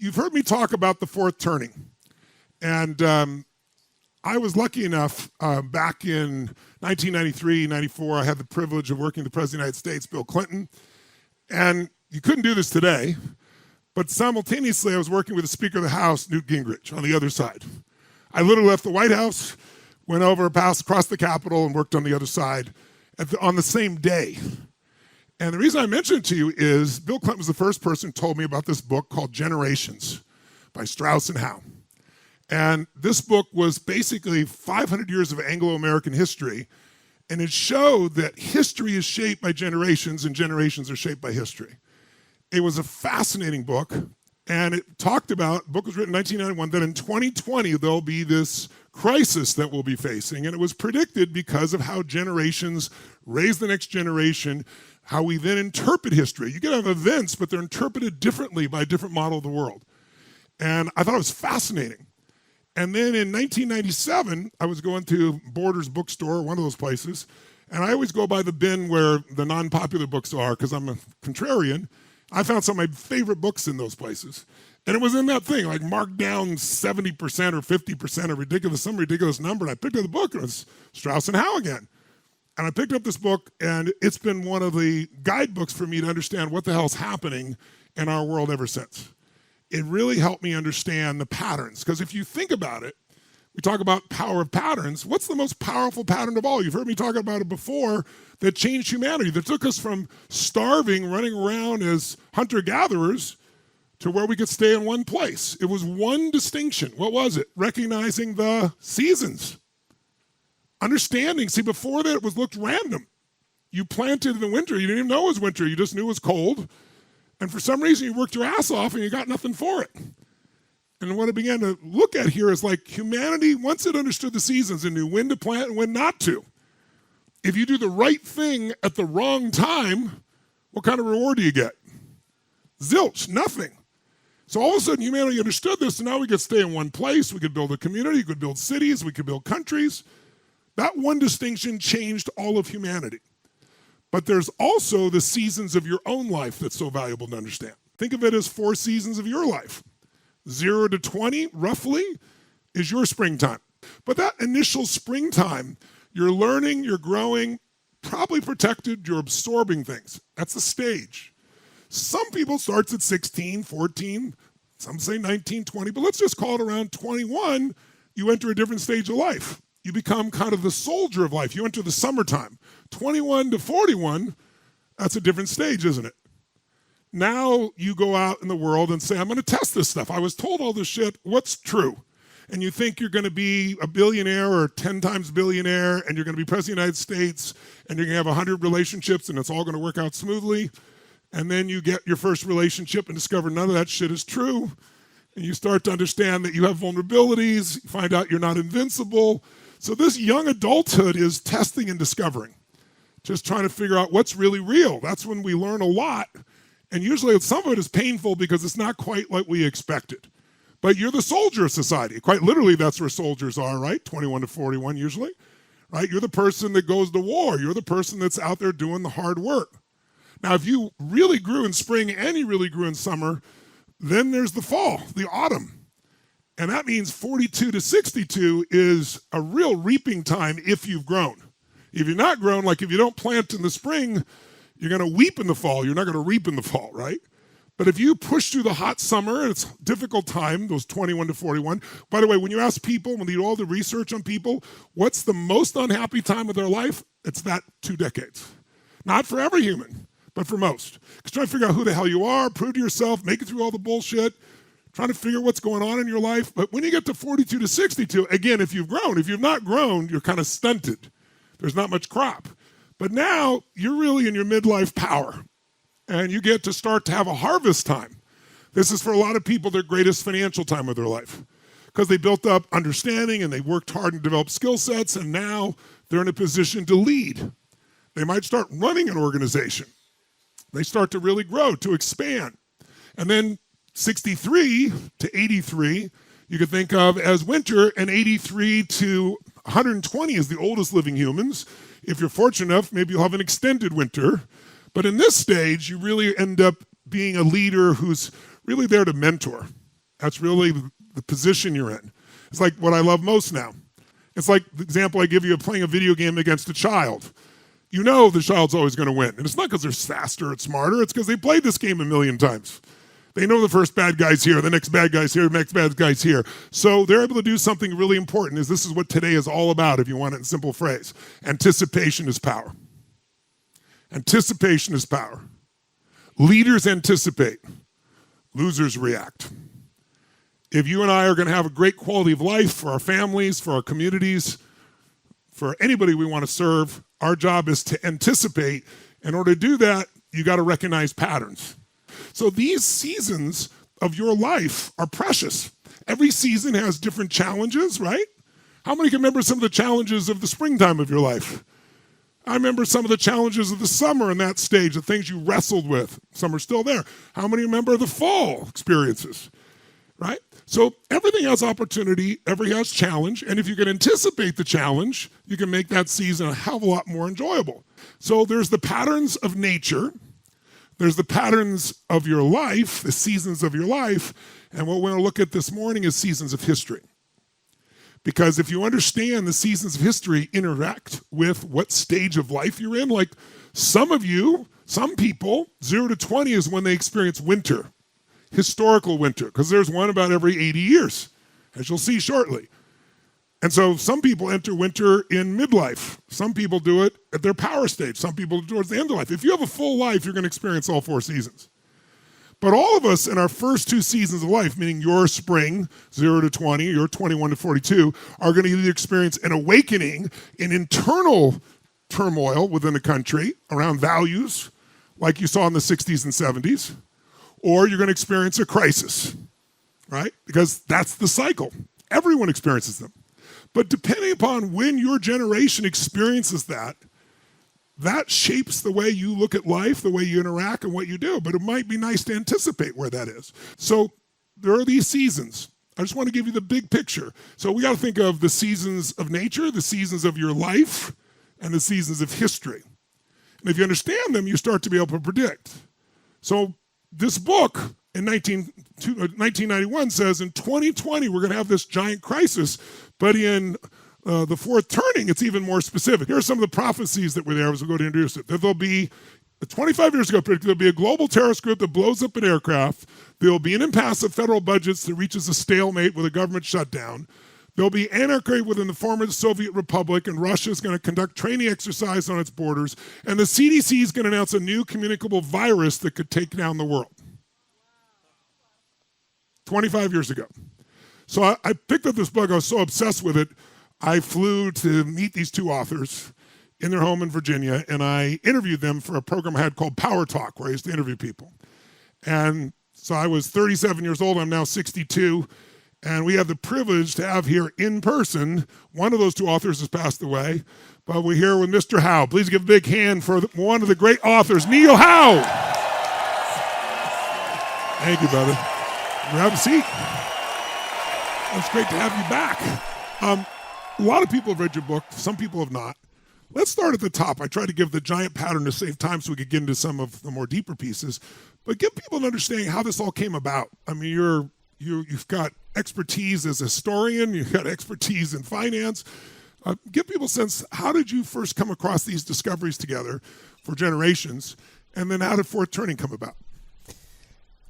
you've heard me talk about the fourth turning. And I was lucky enough back in 1993, 94, I had the privilege of working with the President of the United States, Bill Clinton. And you couldn't do this today, but simultaneously I was working with the Speaker of the House, Newt Gingrich, on the other side. I literally left the White House, went over, passed across the Capitol, and worked on the other side on the same day. And the reason I mention it to you is Bill Clinton was the first person who told me about this book called Generations by Strauss and Howe. And this book was basically 500 years of Anglo-American history, and it showed that history is shaped by generations and generations are shaped by history. It was a fascinating book, and it talked about, the book was written in 1991, that in 2020 there'll be this crisis that we'll be facing, and it was predicted because of how generations raise the next generation, how we then interpret history. You can have events, but they're interpreted differently by a different model of the world. And I thought it was fascinating. And then in 1997, I was going to Borders bookstore, one of those places, and I always go by the bin where the non-popular books are because I'm a contrarian. I found some of my favorite books in those places. And it was in that thing, like marked down 70% or 50%, some ridiculous number. And I picked up the book, and it was Strauss and Howe again. And I picked up this book, and it's been one of the guidebooks for me to understand what the hell's happening in our world ever since. It really helped me understand the patterns. Because if you think about it, we talk about power of patterns. What's the most powerful pattern of all? You've heard me talk about it before, that changed humanity, that took us from starving, running around as hunter-gatherers, to where we could stay in one place. It was one distinction. What was it? Recognizing the seasons. Understanding. See, before that, it was looked random. You planted in the winter. You didn't even know it was winter. You just knew it was cold. And for some reason, you worked your ass off and you got nothing for it. And what I began to look at here is like humanity, once it understood the seasons and knew when to plant and when not to, if you do the right thing at the wrong time, what kind of reward do you get? Zilch, nothing. So all of a sudden, humanity understood this, and now we could stay in one place. We could build a community. We could build cities. We could build countries. That one distinction changed all of humanity. But there's also the seasons of your own life that's so valuable to understand. Think of it as 4 seasons of your life. 0 to 20, roughly, is your springtime. But that initial springtime, you're learning, you're growing, probably protected, you're absorbing things. That's the stage. Some people starts at 16, 14, some say 19, 20, but let's just call it around 21, you enter a different stage of life. You become kind of the soldier of life. You enter the summertime. 21 to 41, that's a different stage, isn't it? Now you go out in the world and say, I'm going to test this stuff. I was told all this shit. What's true? And you think you're going to be a billionaire or 10 times billionaire, and you're going to be president of the United States, and you're going to have 100 relationships, and it's all going to work out smoothly. And then you get your first relationship and discover none of that shit is true. And you start to understand that you have vulnerabilities. You find out you're not invincible. So this young adulthood is testing and discovering, just trying to figure out what's really real. That's when we learn a lot. And usually some of it is painful because it's not quite like we expected. But you're the soldier of society. Quite literally, that's where soldiers are, right? 21 to 41 usually, right? You're the person that goes to war. You're the person that's out there doing the hard work. Now, if you really grew in spring and you really grew in summer, then there's the fall, the autumn. And that means 42 to 62 is a real reaping time if you've grown. If you're not grown, like if you don't plant in the spring, you're going to weep in the fall. You're not going to reap in the fall, right? But if you push through the hot summer, it's a difficult time, those 21 to 41. By the way, when you ask people, when you do all the research on people, what's the most unhappy time of their life? It's that 2 decades. Not for every human, but for most. Because trying to figure out who the hell you are, prove to yourself, make it through all the bullshit, trying to figure what's going on in your life. But when you get to 42 to 62, again, if you've grown, if you've not grown, you're kind of stunted. There's not much crop. But now you're really in your midlife power, and you get to start to have a harvest time. This is for a lot of people their greatest financial time of their life because they built up understanding and they worked hard and developed skill sets, and now they're in a position to lead. They might start running an organization. They start to really grow, to expand. And then 63 to 83, you could think of as winter, and 83 to 120 is the oldest living humans. If you're fortunate enough, maybe you'll have an extended winter. But in this stage, you really end up being a leader who's really there to mentor. That's really the position you're in. It's like what I love most now. It's like the example I give you of playing a video game against a child. You know the child's always going to win. And it's not because they're faster or smarter. It's because they played this game a million times. They know the first bad guy's here, the next bad guy's here, the next bad guy's here. So they're able to do something really important. Is this is what today is all about, if you want it in a simple phrase. Anticipation is power. Anticipation is power. Leaders anticipate. Losers react. If you and I are going to have a great quality of life for our families, for our communities, for anybody we want to serve, our job is to anticipate. In order to do that, you got to recognize patterns. So these seasons of your life are precious. Every season has different challenges, right? How many can remember some of the challenges of the springtime of your life? I remember some of the challenges of the summer in that stage, the things you wrestled with. Some are still there. How many remember the fall experiences, right? So everything has opportunity, everything has challenge, and if you can anticipate the challenge, you can make that season a hell of a lot more enjoyable. So there's the patterns of nature, there's the patterns of your life, the seasons of your life, and what we're going to look at this morning is seasons of history. Because if you understand the seasons of history interact with what stage of life you're in, like some people, 0 to 20 is when they experience winter, historical winter, because there's one about every 80 years, as you'll see shortly. And so some people enter winter in midlife. Some people do it at their power stage. Some people towards the end of life. If you have a full life, you're going to experience all 4 seasons. But all of us in our first 2 seasons of life, meaning your spring, 0 to 20, your 21 to 42, are going to either experience an awakening, an internal turmoil within the country around values, like you saw in the 60s and 70s, or you're going to experience a crisis, right? Because that's the cycle. Everyone experiences them. But depending upon when your generation experiences that shapes the way you look at life, the way you interact, and what you do. But it might be nice to anticipate where that is. So there are these seasons. I just want to give you the big picture. So we got to think of the seasons of nature, the seasons of your life, and the seasons of history. And if you understand them, you start to be able to predict. So this book in 1991 says in 2020, we're going to have this giant crisis, but in the fourth turning, it's even more specific. Here are some of the prophecies that were there as we go to introduce it. That there'll be, 25 years ago, there'll be a global terrorist group that blows up an aircraft. There'll be an impasse of federal budgets that reaches a stalemate with a government shutdown. There'll be anarchy within the former Soviet Republic, and Russia is going to conduct training exercise on its borders. And the CDC is going to announce a new communicable virus that could take down the world. 25 years ago. So I picked up this book. I was so obsessed with it. I flew to meet these 2 authors in their home in Virginia, and I interviewed them for a program I had called Power Talk, where I used to interview people. And so I was 37 years old. I'm now 62. And we have the privilege to have here in person, one of those 2 authors has passed away, but we're here with Mr. Howe. Please give a big hand for one of the great authors, Neil Howe. Thank you, brother. Grab a seat. It's great to have you back. A lot of people have read your book. Some people have not. Let's start at the top. I tried to give the giant pattern to save time so we could get into some of the more deeper pieces, but give people an understanding how this all came about. I mean, you've got expertise as a historian. You've got expertise in finance. Give people a sense, how did you first come across these discoveries together for generations, and then how did Fourth Turning come about?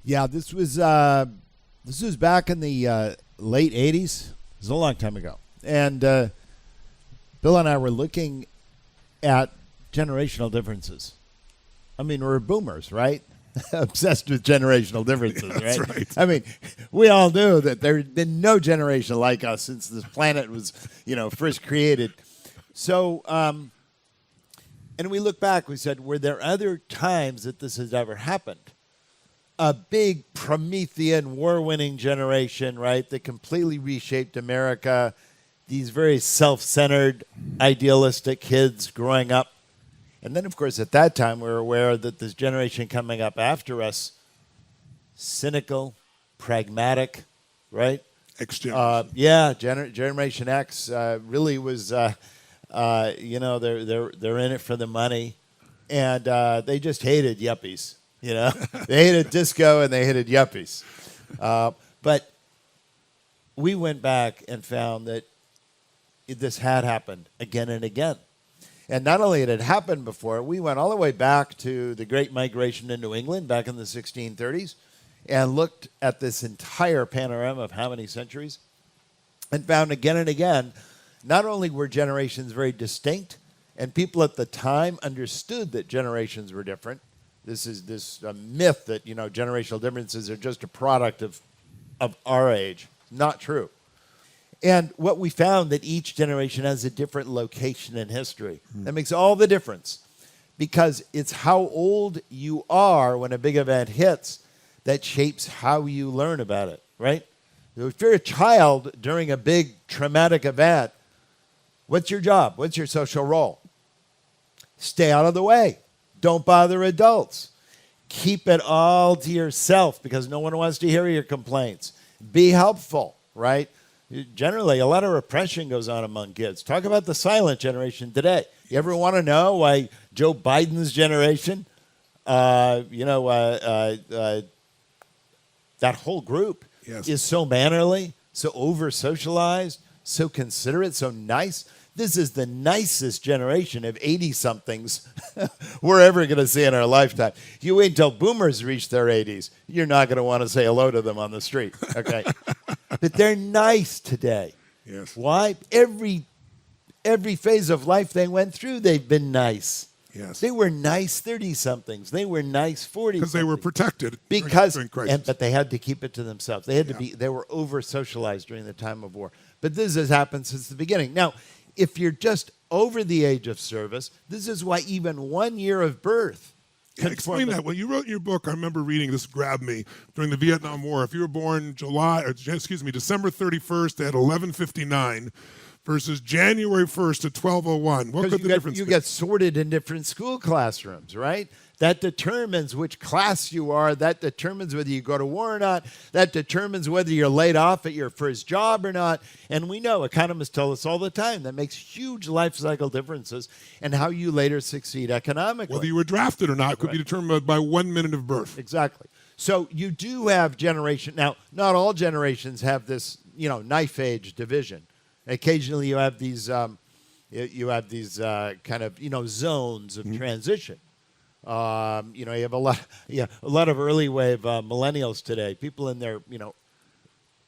Yeah, this was back in the late 80s. It was a long time ago. And Bill and I were looking at generational differences. I mean, we're boomers, right? Obsessed with generational differences, Yeah, that's right? I mean, we all knew that there had been no generation like us since this planet was, first created. So, and we look back, we said, were there other times that this has ever happened? A big Promethean war-winning generation, right, that completely reshaped America. These very self-centered, idealistic kids growing up. And then, of course, at that time, we were aware that this generation coming up after us, cynical, pragmatic, right? Generation X really was, they're in it for the money. And they just hated yuppies, They hated disco and they hated yuppies. But we went back and found that this had happened again and again. And not only had it happened before, we went all the way back to the Great Migration into England back in the 1630s and looked at this entire panorama of how many centuries and found again and again, not only were generations very distinct, and people at the time understood that generations were different. This is this myth that, generational differences are just a product of our age. Not true. And what we found that each generation has a different location in history. That makes all the difference because it's how old you are when a big event hits that shapes how you learn about it, right? If you're a child during a big traumatic event, what's your job? What's your social role? Stay out of the way. Don't bother adults. Keep it all to yourself because no one wants to hear your complaints. Be helpful, right? Generally, a lot of repression goes on among kids. Talk about the silent generation today. You ever want to know why Joe Biden's generation, that whole group is so mannerly, so over-socialized, so considerate, so nice? This is the nicest generation of 80-somethings we're ever going to see in our lifetime. You wait until boomers reach their 80s. You're not going to want to say hello to them on the street, okay? But they're nice today. Yes. Why? Every phase of life they went through, they've been nice. Yes. They were nice 30-somethings. They were nice 40-somethings. Because they were protected during crisis. But they had to keep it to themselves. They had to be. They were over-socialized during the time of war. But this has happened since the beginning. Now, if you're just over the age of service, this is why even 1 year of birth. Explain that. When you wrote your book, I remember reading this grabbed me during the Vietnam War. If you were born December 31st at 11:59 versus January 1st at 12:01, what could the difference be? You get sorted in different school classrooms, right? That determines which class you are. That determines whether you go to war or not. That determines whether you're laid off at your first job or not. And we know, economists tell us all the time, that makes huge life cycle differences in how you later succeed economically. Whether you were drafted or not could be determined by 1 minute of birth. Exactly. So you do have generation. Now, not all generations have this, knife edge division. Occasionally you have these, kind of, zones of transition. You have a lot of early wave millennials today. People in their,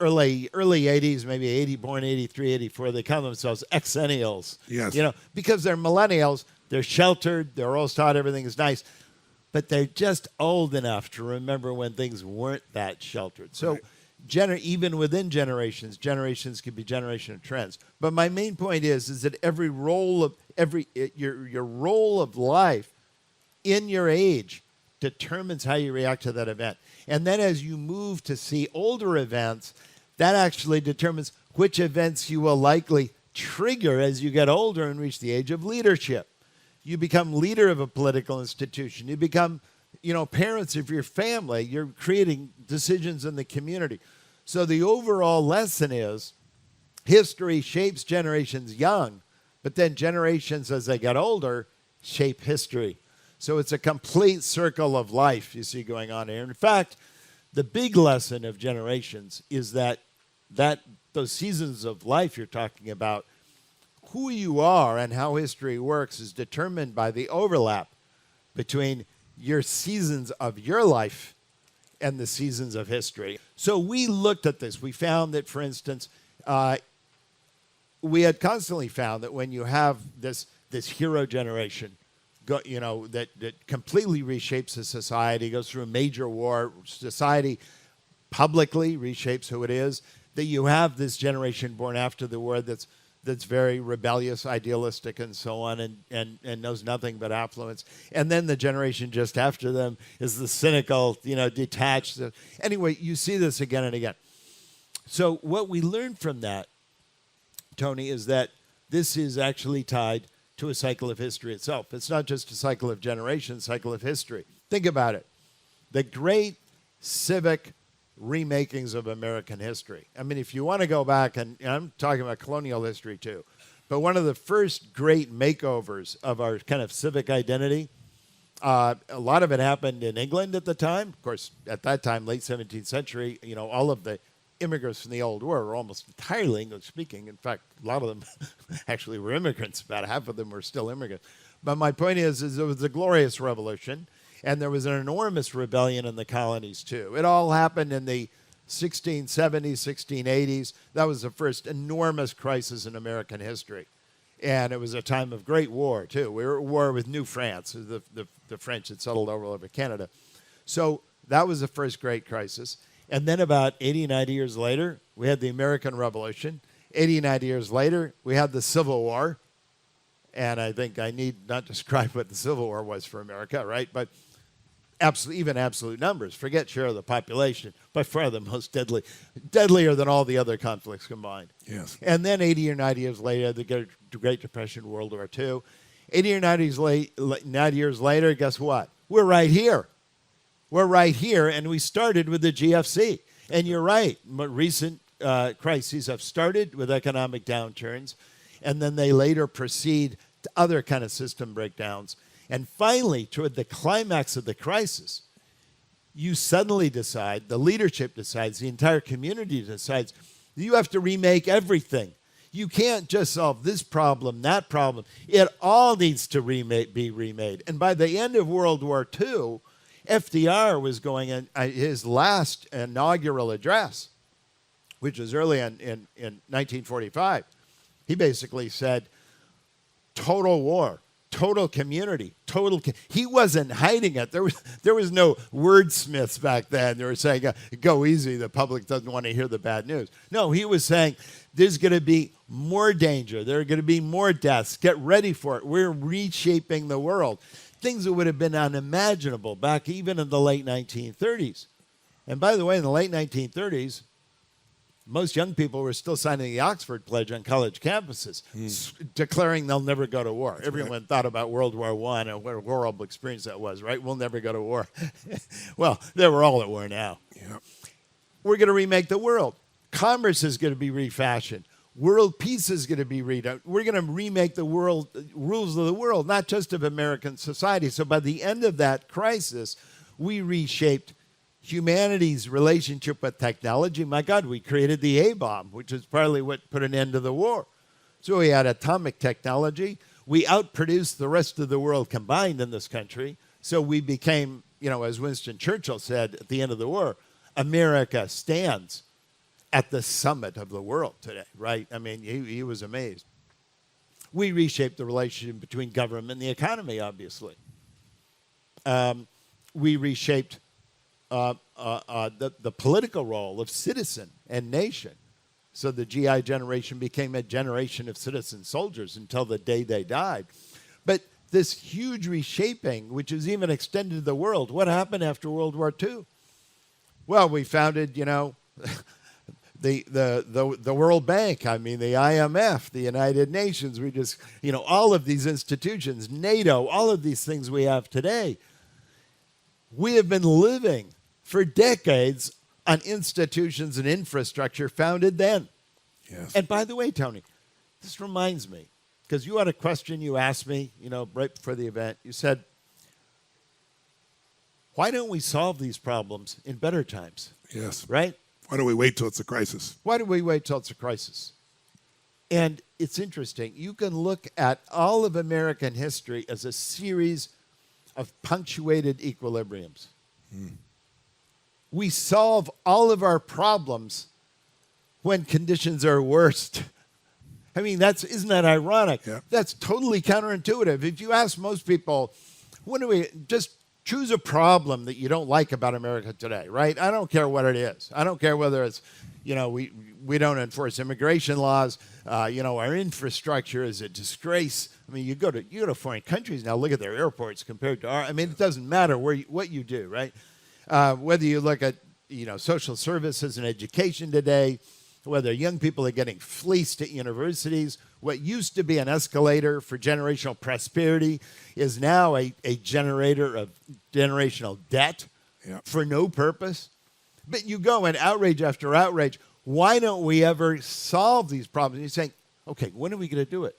early 80s, maybe born 83, 84. They call themselves exennials. Yes. Because they're millennials. They're sheltered. They're always taught everything is nice, but they're just old enough to remember when things weren't that sheltered. So. Right. Even within generations can be generation of trends. But my main point is that your role of life in your age determines how you react to that event. And then as you move to see older events, that actually determines which events you will likely trigger as you get older and reach the age of leadership. You become leader of a political institution. You become parents of your family. You're creating decisions in the community. So the overall lesson is history shapes generations young, but then generations as they get older shape history. So it's a complete circle of life you see going on here. In fact, the big lesson of generations is that those seasons of life you're talking about, who you are and how history works is determined by the overlap between your seasons of your life and the seasons of history. So we looked at this. We found that, for instance, we had constantly found that when you have this hero generation, that completely reshapes a society, goes through a major war, society publicly reshapes who it is, that you have this generation born after the war that's very rebellious, idealistic, and so on, and knows nothing but affluence. And then the generation just after them is the cynical, detached. Anyway, you see this again and again. So what we learned from that, Tony, is that this is actually tied to a cycle of history itself. It's not just a cycle of generations, cycle of history. Think about it. The great civic remakings of American history. I mean, if you want to go back, and I'm talking about colonial history too, but one of the first great makeovers of our kind of civic identity, a lot of it happened in England at the time. Of course, at that time, late 17th century, all of the immigrants from the old world were almost entirely English speaking. In fact, a lot of them actually were immigrants. About half of them were still immigrants. But my point is it was a glorious revolution, and there was an enormous rebellion in the colonies too. It all happened in the 1670s, 1680s. That was the first enormous crisis in American history. And it was a time of great war, too. We were at war with New France. The French had settled over Canada. So that was the first great crisis. And then about 80, 90 years later, we had the American Revolution. 80, 90 years later, we had the Civil War. And I think I need not describe what the Civil War was for America, right? But even absolute numbers. Forget share of the population. By far the most deadlier than all the other conflicts combined. Yes. And then 80 or 90 years later, the Great Depression, World War II. 80 or 90 years later, guess what? We're right here. We're right here, and we started with the GFC. And you're right. Recent crises have started with economic downturns, and then they later proceed to other kind of system breakdowns. And finally, toward the climax of the crisis, you suddenly decide, the leadership decides, the entire community decides, you have to remake everything. You can't just solve this problem, that problem. It all needs to be remade. And by the end of World War II, FDR was going in his last inaugural address, which was early in 1945. He basically said, total war. Total community, he wasn't hiding it. There was no wordsmiths back then. They were saying, go easy, the public doesn't want to hear the bad news. No, he was saying, there's going to be more danger. There are going to be more deaths. Get ready for it. We're reshaping the world. Things that would have been unimaginable back even in the late 1930s. And by the way, in the late 1930s, most young people were still signing the Oxford Pledge on college campuses, declaring they'll never go to war. Everyone thought about World War I and what a horrible experience that was, right? We'll never go to war. Well, they were all at war now. Yep. We're going to remake the world. Commerce is going to be refashioned. World peace is going to be redone. We're going to remake the world, rules of the world, not just of American society. So by the end of that crisis, we reshaped humanity's relationship with technology. My God, we created the A-bomb, which is partly what put an end to the war. So we had atomic technology. We outproduced the rest of the world combined in this country. So we became, as Winston Churchill said at the end of the war, America stands at the summit of the world today, right? I mean, he was amazed. We reshaped the relationship between government and the economy, obviously. We reshaped the political role of citizen and nation. So the GI generation became a generation of citizen soldiers until the day they died. But this huge reshaping, which is even extended to the world, what happened after World War II? Well, we founded, the World Bank, the IMF, the United Nations. We just, all of these institutions, NATO, all of these things we have today. We have been living for decades on institutions and infrastructure founded then. Yes. And by the way, Tony, this reminds me, because you had a question you asked me, right before the event. You said, why don't we solve these problems in better times? Yes. Right? Why don't we wait till it's a crisis? Why do we wait till it's a crisis? And it's interesting. You can look at all of American history as a series of punctuated equilibriums. We solve all of our problems when conditions are worst. I mean, isn't that ironic? Yeah. That's totally counterintuitive. If you ask most people, when do we just choose a problem that you don't like about America today, right? I don't care what it is. I don't care whether it's, we don't enforce immigration laws. Our infrastructure is a disgrace. I mean, you go to foreign countries now, look at their airports compared to our. I mean, it doesn't matter what you do, right? Whether you look at, social services and education today, whether young people are getting fleeced at universities, what used to be an escalator for generational prosperity is now a generator of generational debt for no purpose. But you go in outrage after outrage. Why don't we ever solve these problems? And you're saying, okay, when are we going to do it?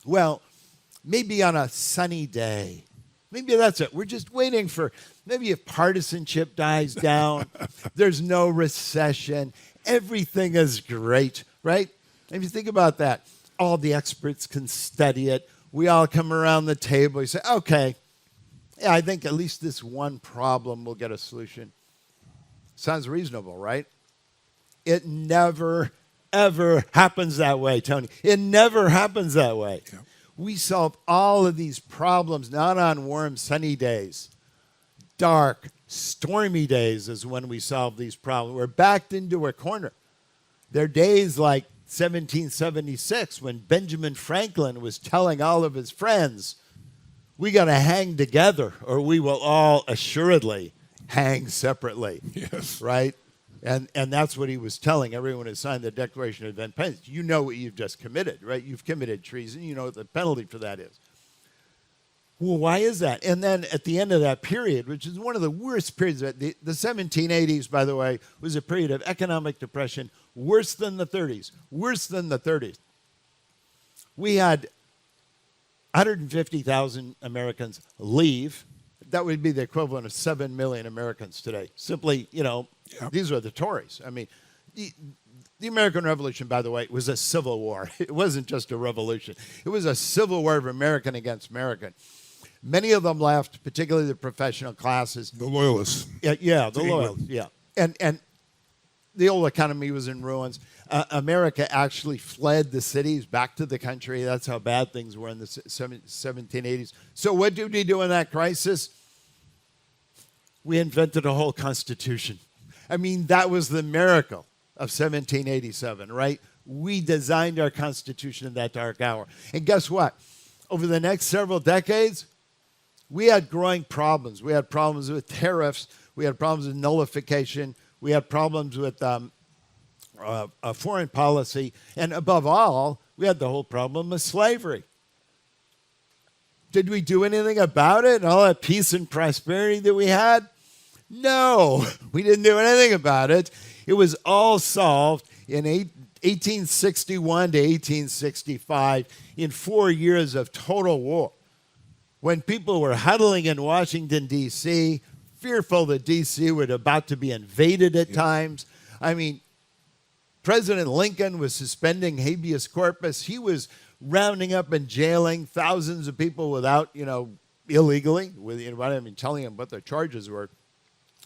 Well, maybe on a sunny day. Maybe that's it. We're just waiting for, maybe if partisanship dies down, there's no recession, everything is great, right? If you think about that, all the experts can study it. We all come around the table. You say, okay, yeah, I think at least this one problem will get a solution. Sounds reasonable, right? It never, ever happens that way, Tony. It never happens that way. Yeah. We solve all of these problems not on warm, sunny days. Dark, stormy days is when we solve these problems. We're backed into a corner. There are days like 1776 when Benjamin Franklin was telling all of his friends, we got to hang together or we will all assuredly hang separately. Yes. Right? And that's what he was telling everyone who signed the Declaration of Independence. You know what you've just committed, right? You've committed treason. You know what the penalty for that is. Well, why is that? And then at the end of that period, which is one of the worst periods, the 1780s, by the way, was a period of economic depression worse than the 30s, worse than the 30s. We had 150,000 Americans leave. That would be the equivalent of 7 million Americans today. Simply, these are the Tories. I mean, the American Revolution, by the way, was a civil war. It wasn't just a revolution. It was a civil war of American against American. Many of them left, particularly the professional classes. The loyalists. Yeah, the loyalists, yeah. And the old economy was in ruins. America actually fled the cities back to the country. That's how bad things were in the 1780s. So what did we do in that crisis? We invented a whole constitution. I mean, that was the miracle of 1787, right? We designed our constitution in that dark hour. And guess what? Over the next several decades, we had growing problems. We had problems with tariffs. We had problems with nullification. We had problems with foreign policy. And above all, we had the whole problem of slavery. Did we do anything about it and all that peace and prosperity that we had? No, we didn't do anything about it. It was all solved in 1861 to 1865 in 4 years of total war. When people were huddling in Washington, D.C., fearful that D.C. was about to be invaded at times. I mean, President Lincoln was suspending habeas corpus. He was rounding up and jailing thousands of people without, illegally, without even telling them what their charges were.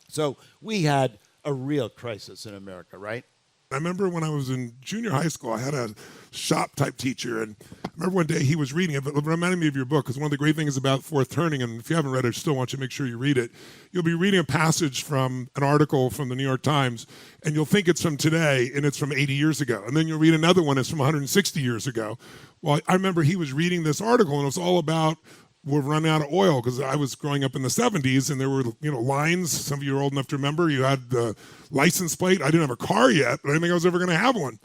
So we had a real crisis in America, right? I remember when I was in junior high school, I had a shop-type teacher, and I remember one day he was reading it, but it reminded me of your book, because one of the great things about Fourth Turning, and if you haven't read it, I still want you to make sure you read it, you'll be reading a passage from an article from the New York Times, and you'll think it's from today, and it's from 80 years ago. And then you'll read another one that's from 160 years ago. Well, I remember he was reading this article, and it was all about we're running out of oil, because I was growing up in the 70s and there were lines. Some of you are old enough to remember. You had the license plate. I didn't have a car yet, but I didn't think I was ever going to have one,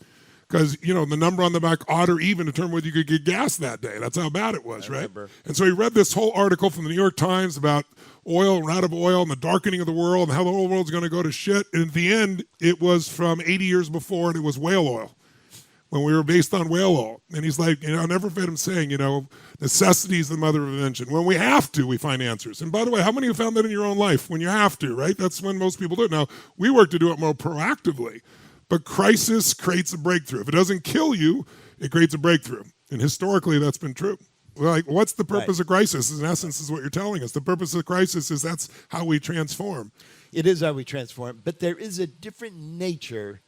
because the number on the back odd or even determined whether you could get gas that day. That's how bad it was, right? Remember. And so he read this whole article from the New York Times about oil, we're out of oil, and the darkening of the world, and how the whole world's going to go to shit. And at the end, it was from 80 years before, and it was whale oil, when we were based on whale oil. And he's like, I'll never forget him saying, necessity is the mother of invention. When we have to, we find answers. And by the way, how many of you found that in your own life? When you have to, right? That's when most people do it. Now, we work to do it more proactively. But crisis creates a breakthrough. If it doesn't kill you, it creates a breakthrough. And historically, that's been true. Like, what's the purpose of crisis? In essence, is what you're telling us. The purpose of crisis is that's how we transform. It is how we transform. But there is a different nature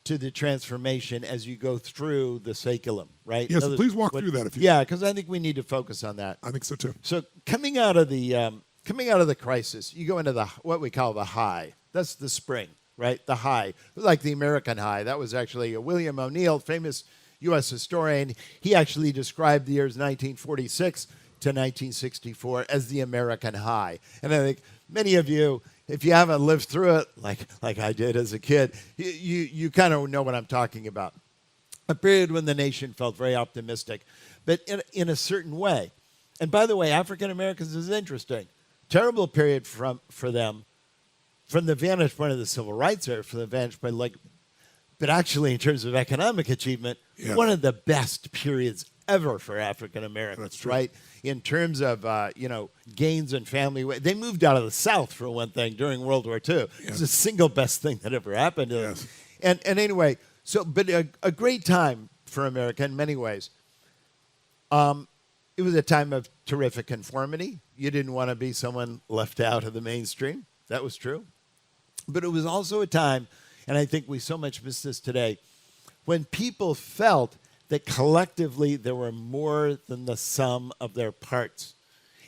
to the transformation as you go through the saculum, right? Yes, please walk through that if you. Yeah, because I think we need to focus on that. I think so too. So coming out of the crisis, you go into what we call the high. That's the spring, right? The high, like the American high. That was actually William O'Neill, famous U.S. historian. He actually described the years 1946 to 1964 as the American high. And I think many of you, if you haven't lived through it, like I did as a kid, you kind of know what I'm talking about. A period when the nation felt very optimistic, but in a certain way. And by the way, African Americans is interesting. Terrible period for them from the vantage point of the civil rights era, from the vantage point, but actually in terms of economic achievement, one of the best periods ever for African Americans. That's true. Right? In terms of, gains in family. They moved out of the South, for one thing, during World War II. It's the single best thing that ever happened to them. Yes. And anyway, but a great time for America in many ways. It was a time of terrific conformity. You didn't want to be someone left out of the mainstream. That was true. But it was also a time, and I think we so much miss this today, when people felt that collectively there were more than the sum of their parts.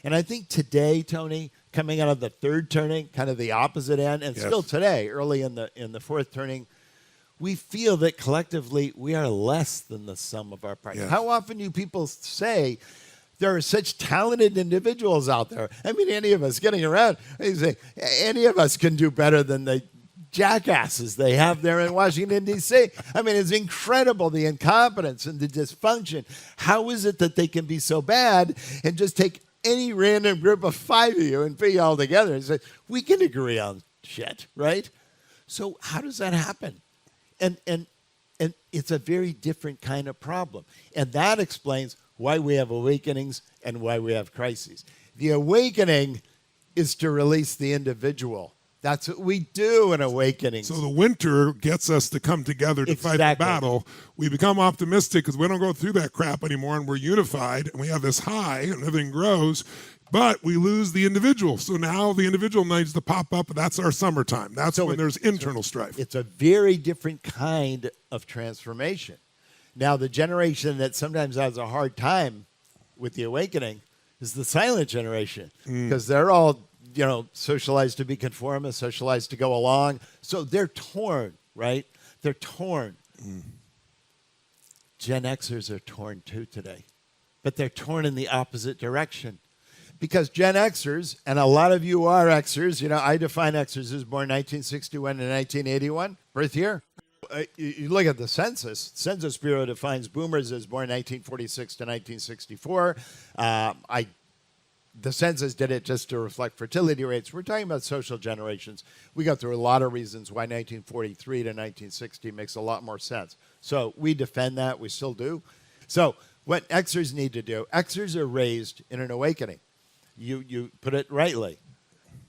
And I think today, Tony, coming out of the third turning, kind of the opposite end, and Yes. still today, early in the fourth turning, we feel that collectively we are less than the sum of our parts. Yes. How often do people say there are such talented individuals out there? I mean, any of us getting around, they say, any of us can do better than the jackasses they have there in Washington, D.C. I mean, it's incredible, the incompetence and the dysfunction. How is it that they can be so bad and just take any random group of 5 of you and put you all together and say, we can agree on shit, right? So how does that happen? And it's a very different kind of problem. And that explains why we have awakenings and why we have crises. The awakening is to release the individual. That's what we do in awakenings. So the winter gets us to come together to fight the Exactly. battle. We become optimistic because we don't go through that crap anymore, and we're unified, and we have this high, and everything grows. But we lose the individual. So now the individual needs to pop up. That's our summertime. That's when there's internal strife. It's a very different kind of transformation. Now, the generation that sometimes has a hard time with the awakening is the silent generation, because they're all, socialized to be conformist, socialized to go along. So they're torn, right? They're torn. Gen Xers are torn too today, but they're torn in the opposite direction. Because Gen Xers, and a lot of you are Xers, I define Xers as born 1961 to 1981, birth year. You look at the census. Census Bureau defines boomers as born 1946 to 1964. The census did it just to reflect fertility rates. We're talking about social generations. We go through a lot of reasons why 1943 to 1960 makes a lot more sense. So we defend that. We still do. So what Xers need to do, Xers are raised in an awakening. You put it rightly.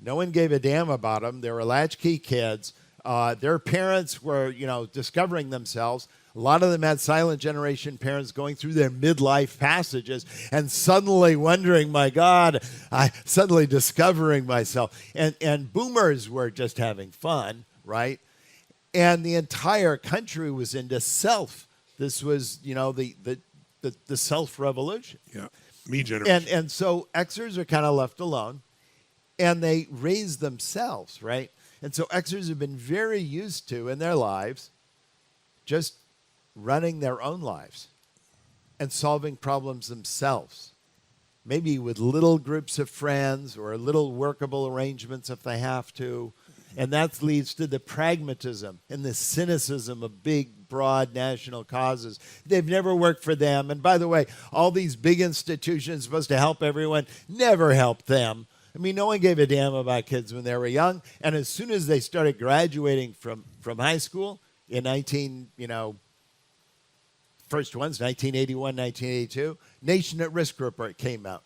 No one gave a damn about them. They were latchkey kids. Their parents were, discovering themselves. A lot of them had silent generation parents going through their midlife passages and suddenly wondering, my God, I suddenly discovering myself. And boomers were just having fun, right? And the entire country was into self. This was, the self revolution. Yeah, me generation. And so Xers are kind of left alone, and they raise themselves, right? And so Xers have been very used to, in their lives, just running their own lives and solving problems themselves, maybe with little groups of friends or little workable arrangements if they have to. And that leads to the pragmatism and the cynicism of big, broad national causes. They've never worked for them. And by the way, all these big institutions supposed to help everyone never helped them. I mean, no one gave a damn about kids when they were young. And as soon as they started graduating from high school in first ones, 1981, 1982, Nation at Risk report came out,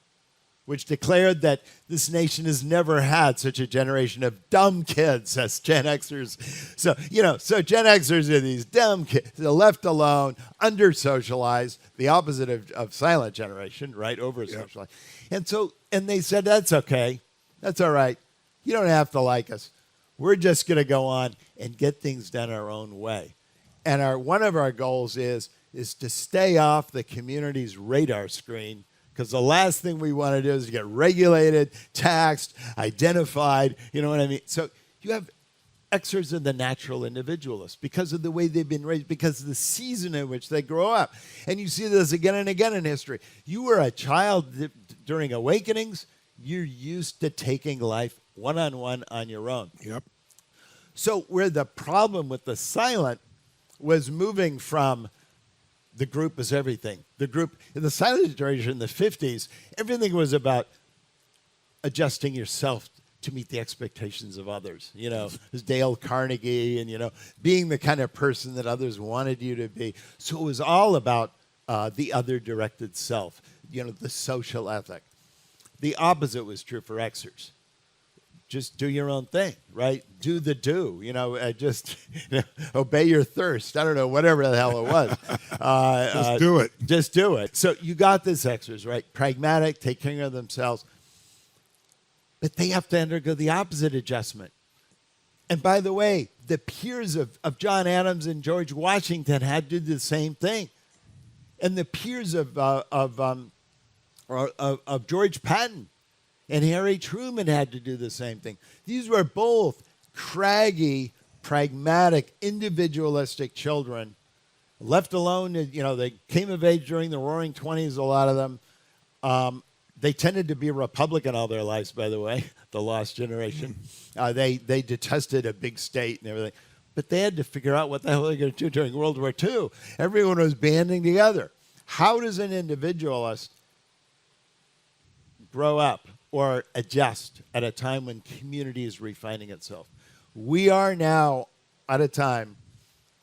which declared that this nation has never had such a generation of dumb kids as Gen Xers. So Gen Xers are these dumb kids, they're left alone, under-socialized, the opposite of silent generation, right, over-socialized. Yep. And they said, that's okay, that's all right, you don't have to like us. We're just going to go on and get things done our own way. And one of our goals is to stay off the community's radar screen, because the last thing we want to do is to get regulated, taxed, identified, you know what I mean? So you have Xers and the natural individualists because of the way they've been raised, because of the season in which they grow up. And you see this again and again in history. You were a child during awakenings. You're used to taking life one-on-one on your own. Yep. So where the problem with the silent was moving from the group is everything. The group, in the silent generation in the 50s, everything was about adjusting yourself to meet the expectations of others. There's Dale Carnegie and, being the kind of person that others wanted you to be. So it was all about the other-directed self, the social ethic. The opposite was true for Xers. just do your own thing, right? Do, just obey your thirst. I don't know, whatever the hell it was. Just do it. Just do it. So you got this extras, right? Pragmatic, take care of themselves. But they have to undergo the opposite adjustment. And by the way, the peers of John Adams and George Washington had to do the same thing. And the peers of George Patton and Harry Truman had to do the same thing. These were both craggy, pragmatic, individualistic children, left alone. They came of age during the Roaring '20s, a lot of them. They tended to be Republican all their lives, by the way, the lost generation. They detested a big state and everything. But they had to figure out what the hell they were going to do during World War II. Everyone was banding together. How does an individualist grow up or adjust at a time when community is refining itself? We are now at a time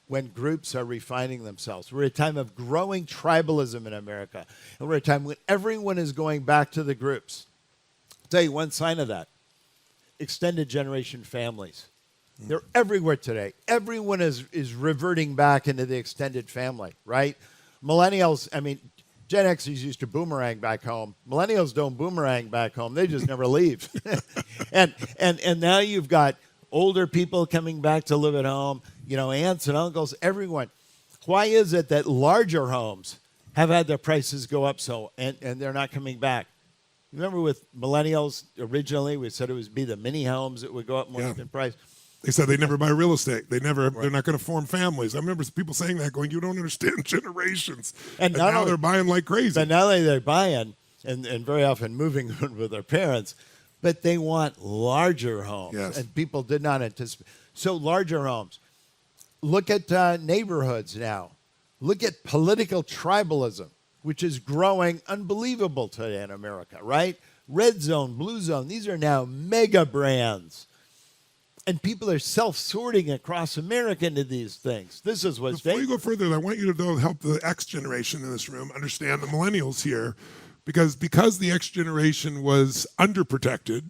when groups are refining themselves. We're at a time of growing tribalism in America. And we're at a time when everyone is going back to the groups. I'll tell you one sign of that. Extended generation families. They're everywhere today. Everyone is reverting back into the extended family, right? Millennials, Gen Xers used to boomerang back home. Millennials don't boomerang back home. They just never leave. and now you've got older people coming back to live at home, aunts and uncles, everyone. Why is it that larger homes have had their prices go up and they're not coming back? Remember with millennials, originally we said it would be the mini homes that would go up more in price. They said they never buy real estate. They're not going to form families. I remember people saying that, going, you don't understand generations. And now they're buying like crazy. But not only they're buying, and very often moving with their parents, but they want larger homes. Yes. And people did not anticipate. So larger homes. Look at neighborhoods now. Look at political tribalism, which is growing unbelievable today in America, right? Red zone, blue zone, these are now mega brands. And people are self-sorting across America into these things. This is what's Before you go further, I want you to help the X generation in this room understand the millennials here, because the X generation was underprotected.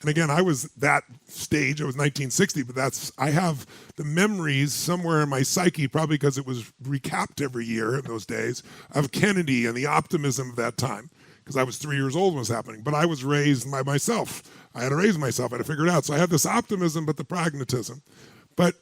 And again, I was that stage. I was 1960, but I have the memories somewhere in my psyche, probably because it was recapped every year in those days, of Kennedy and the optimism of that time. Because I was 3 years old when it was happening. But I was raised by myself. I had to raise myself. I had to figure it out. So I had this optimism, but the pragmatism. But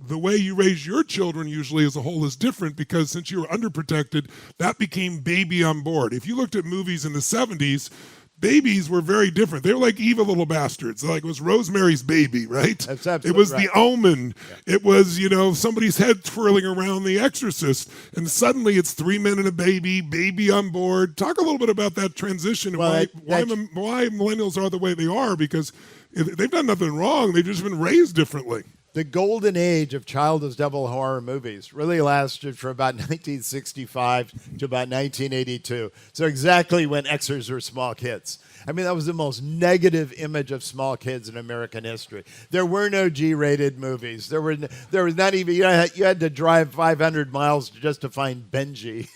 the way you raise your children usually as a whole is different, because since you were underprotected, that became baby on board. If you looked at movies in the 70s, babies were very different. They were like evil little bastards. Like it was Rosemary's Baby, right? That's absolutely It was right. The Omen. Yeah. It was, somebody's head twirling around The Exorcist. And suddenly it's 3 men and a baby on board. Talk a little bit about that transition and why millennials are the way they are, because they've done nothing wrong. They've just been raised differently. The golden age of child as devil horror movies really lasted from about 1965 to about 1982. So exactly when Xers were small kids. That was the most negative image of small kids in American history. There were no G-rated movies. There was not even, you had to drive 500 miles just to find Benji.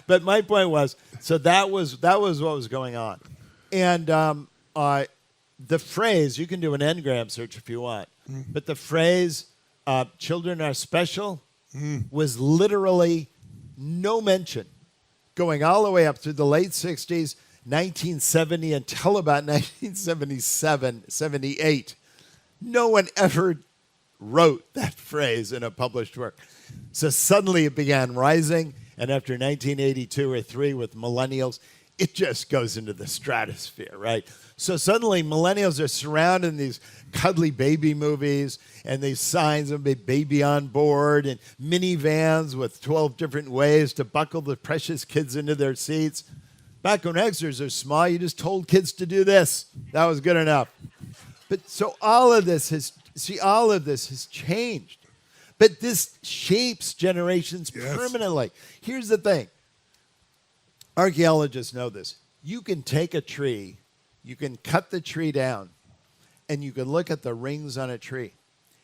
But my point was, so that was what was going on. And the phrase, you can do an Ngram search if you want, but the phrase, children are special, was literally no mention going all the way up through the late 60s, 1970 until about 1977, 78. No one ever wrote that phrase in a published work. So suddenly it began rising, and after 1982 or 3 with millennials, it just goes into the stratosphere, right? So suddenly millennials are surrounded in these cuddly baby movies and these signs of baby on board and minivans with 12 different ways to buckle the precious kids into their seats. Back when Xers are small, you just told kids to do this. That was good enough. But so all of this has changed. But this shapes generations permanently. Here's the thing. Archaeologists know this. You can take a tree, you can cut the tree down, and you can look at the rings on a tree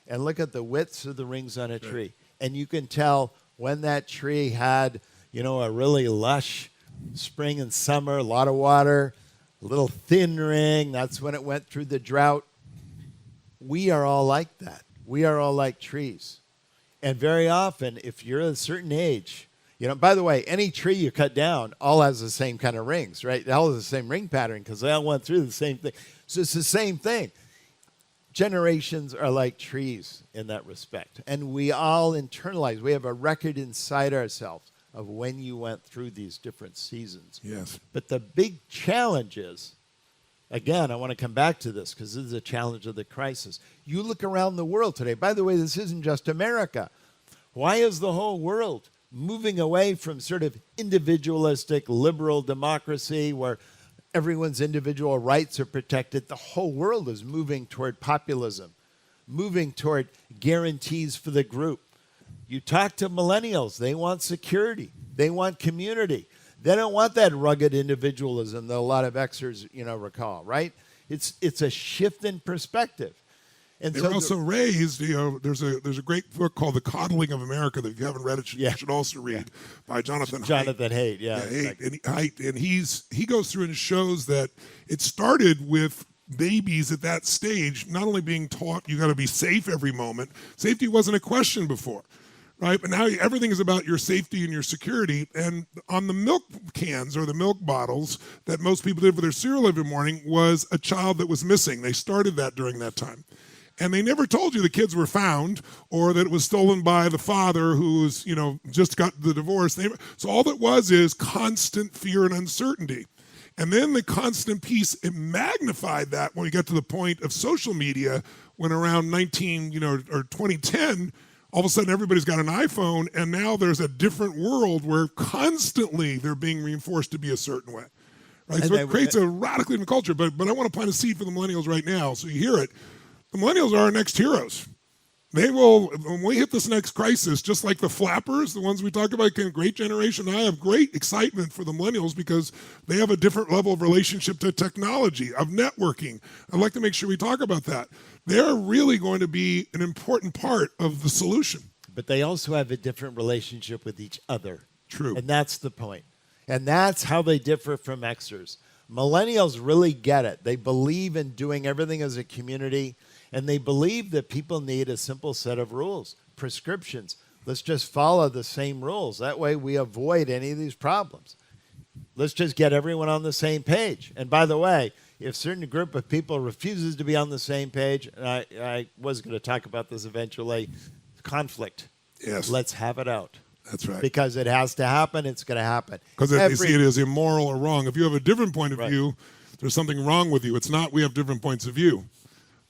and look at the widths of the rings on a tree. And you can tell when that tree had, a really lush spring and summer, a lot of water, a little thin ring. That's when it went through the drought. We are all like that. We are all like trees. And very often, if you're a certain age, by the way, any tree you cut down all has the same kind of rings, right? It all has the same ring pattern because they all went through the same thing. So it's the same thing. Generations are like trees in that respect. And we all internalize. We have a record inside ourselves of when you went through these different seasons. Yes. But the big challenge is, again, I want to come back to this because this is a challenge of the crisis. You look around the world today. By the way, this isn't just America. Why is the whole world moving away from sort of individualistic liberal democracy where everyone's individual rights are protected? The whole world is moving toward populism, moving toward guarantees for the group. You talk to millennials, they want security, they want community. They don't want that rugged individualism that a lot of Xers, recall, right? It's a shift in perspective. And They were also raised, there's a great book called The Coddling of America that if you haven't read it, you should also read by Jonathan Haidt. Haidt. And he goes through and shows that it started with babies at that stage, not only being taught you got to be safe every moment. Safety wasn't a question before. Right, but now everything is about your safety and your security. And on the milk cans or the milk bottles that most people did for their cereal every morning was a child that was missing. They started that during that time. And they never told you the kids were found or that it was stolen by the father who's, just got the divorce. So all that was is constant fear and uncertainty. And then the constant piece, it magnified that when we got to the point of social media when around 2010, all of a sudden everybody's got an iPhone, and now there's a different world where constantly they're being reinforced to be a certain way. Right? So it creates a radically different culture. But I want to plant a seed for the millennials right now so you hear it. The millennials are our next heroes. They will, when we hit this next crisis, just like the flappers, the ones we talked about, great generation, I have great excitement for the millennials because they have a different level of relationship to technology, of networking. I'd like to make sure we talk about that. They're really going to be an important part of the solution. But they also have a different relationship with each other. True. And that's the point. And that's how they differ from Xers. Millennials really get it. They believe in doing everything as a community. And they believe that people need a simple set of rules, prescriptions. Let's just follow the same rules. That way we avoid any of these problems. Let's just get everyone on the same page. And by the way, if a certain group of people refuses to be on the same page, and I was going to talk about this eventually, conflict. Yes. Let's have it out. That's right. Because it has to happen, it's going to happen. Because they see it as immoral or wrong. If you have a different point of view, there's something wrong with you. It's not we have different points of view.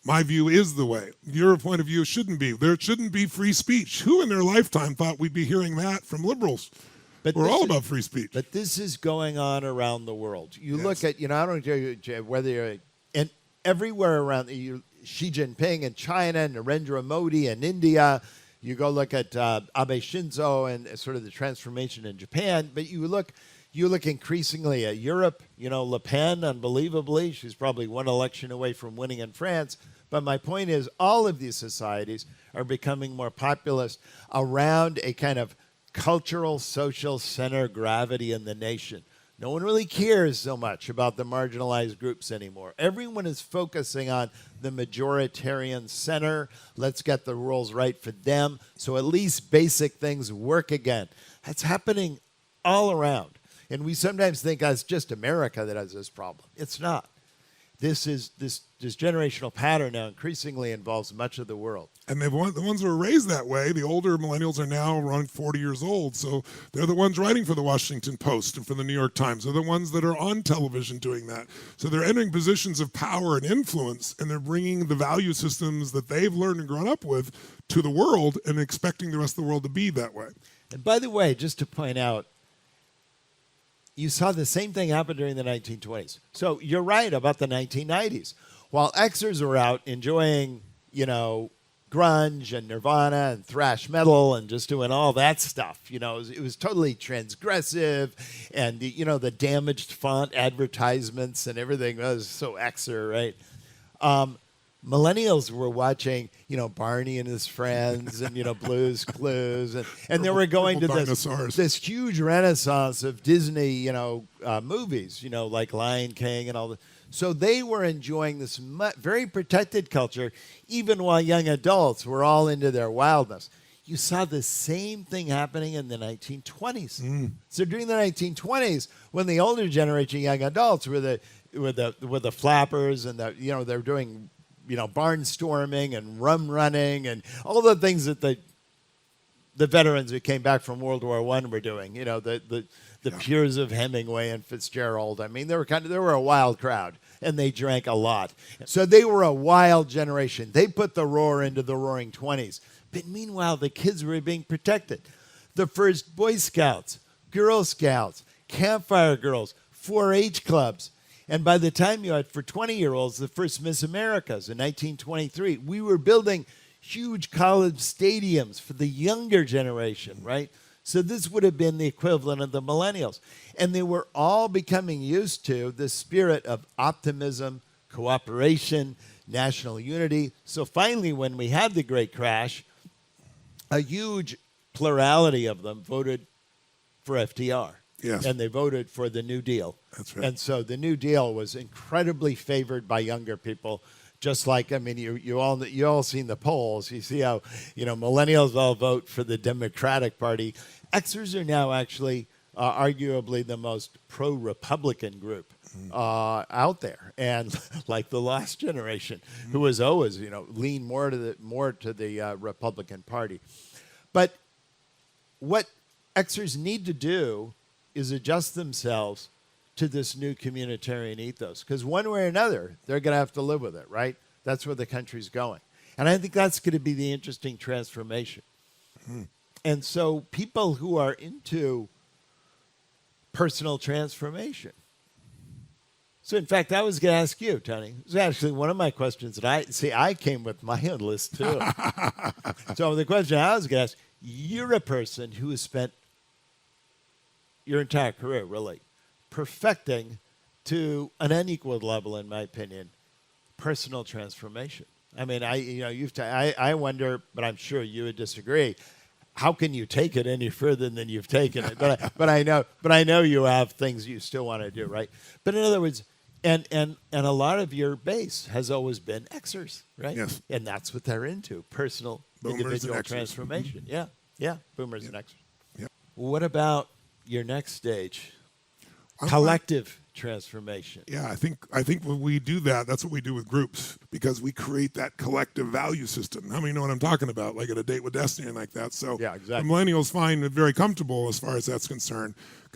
My view is the way. Your point of view shouldn't be. There shouldn't be free speech. Who in their lifetime thought we'd be hearing that from liberals? But we're all about free speech. But this is going on around the world. You look at, I don't know whether you're in everywhere around Xi Jinping in China, Narendra Modi in India. You go look at Abe Shinzo and sort of the transformation in Japan. But you look increasingly at Europe. Le Pen, unbelievably, she's probably one election away from winning in France. But my point is, all of these societies are becoming more populist around a kind of cultural, social center of gravity in the nation. No one really cares so much about the marginalized groups anymore. Everyone is focusing on the majoritarian center. Let's get the rules right for them so at least basic things work again. That's happening all around. And we sometimes think it's just America that has this problem. It's not. This generational pattern now increasingly involves much of the world. And the ones who are raised that way, the older millennials are now around 40 years old, so they're the ones writing for the Washington Post and for the New York Times. They're the ones that are on television doing that. So they're entering positions of power and influence, and they're bringing the value systems that they've learned and grown up with to the world and expecting the rest of the world to be that way. And by the way, just to point out, you saw the same thing happen during the 1920s. So you're right about the 1990s. While Xers were out enjoying, grunge and Nirvana and thrash metal and just doing all that stuff, it was totally transgressive, and the damaged font advertisements and everything was so Xer, right? Millennials were watching, Barney and his friends and, Blue's Clues. And they were going to Dinosaurs. this huge renaissance of Disney, movies, like Lion King and all that. So they were enjoying this very protected culture, even while young adults were all into their wildness. You saw the same thing happening in the 1920s. So during the 1920s, when the older generation, young adults, were the flappers and they're doing barnstorming and rum running and all the things that the veterans who came back from World War I were doing. The peers of Hemingway and Fitzgerald. I mean, they were a wild crowd, and they drank a lot. So they were a wild generation. They put the roar into the Roaring '20s. But meanwhile, the kids were being protected. The first Boy Scouts, Girl Scouts, Campfire Girls, 4-H clubs. And by the time you had, for 20-year-olds, the first Miss Americas in 1923, we were building huge college stadiums for the younger generation, right? So this would have been the equivalent of the millennials. And they were all becoming used to the spirit of optimism, cooperation, national unity. So finally, when we had the Great Crash, a huge plurality of them voted for FDR. Yes. And they voted for the New Deal. That's right. And so the New Deal was incredibly favored by younger people. Just like, I mean, you all seen the polls. You see how, millennials all vote for the Democratic Party. Xers are now actually arguably the most pro-Republican group out there, and like the last generation, who was always, lean more to the Republican Party. But what Xers need to do is adjust themselves to this new communitarian ethos, because one way or another, they're going to have to live with it, right? That's where the country's going. And I think that's going to be the interesting transformation. And so people who are into personal transformation. So in fact, I was going to ask you, Tony. It was actually one of my questions that I came with my own list too. So the question I was going to ask, you're a person who has spent your entire career really perfecting to an unequaled level, in my opinion, personal transformation. I mean, I wonder, but I'm sure you would disagree. How can you take it any further than you've taken it? But I know you have things you still want to do, right? But in other words, and a lot of your base has always been Xers, right? Yes. And that's what they're into: personal, Boomers individual and Xers. transformation. Yeah, boomers and Xers. Yeah. What about your next stage? I'm Collective transformation. Yeah, I think when we do that, that's what we do with groups, because we create that collective value system. How many know what I'm talking about? Like at A Date with Destiny and like that. So Yeah, exactly. the millennials find it very comfortable as far as that's concerned.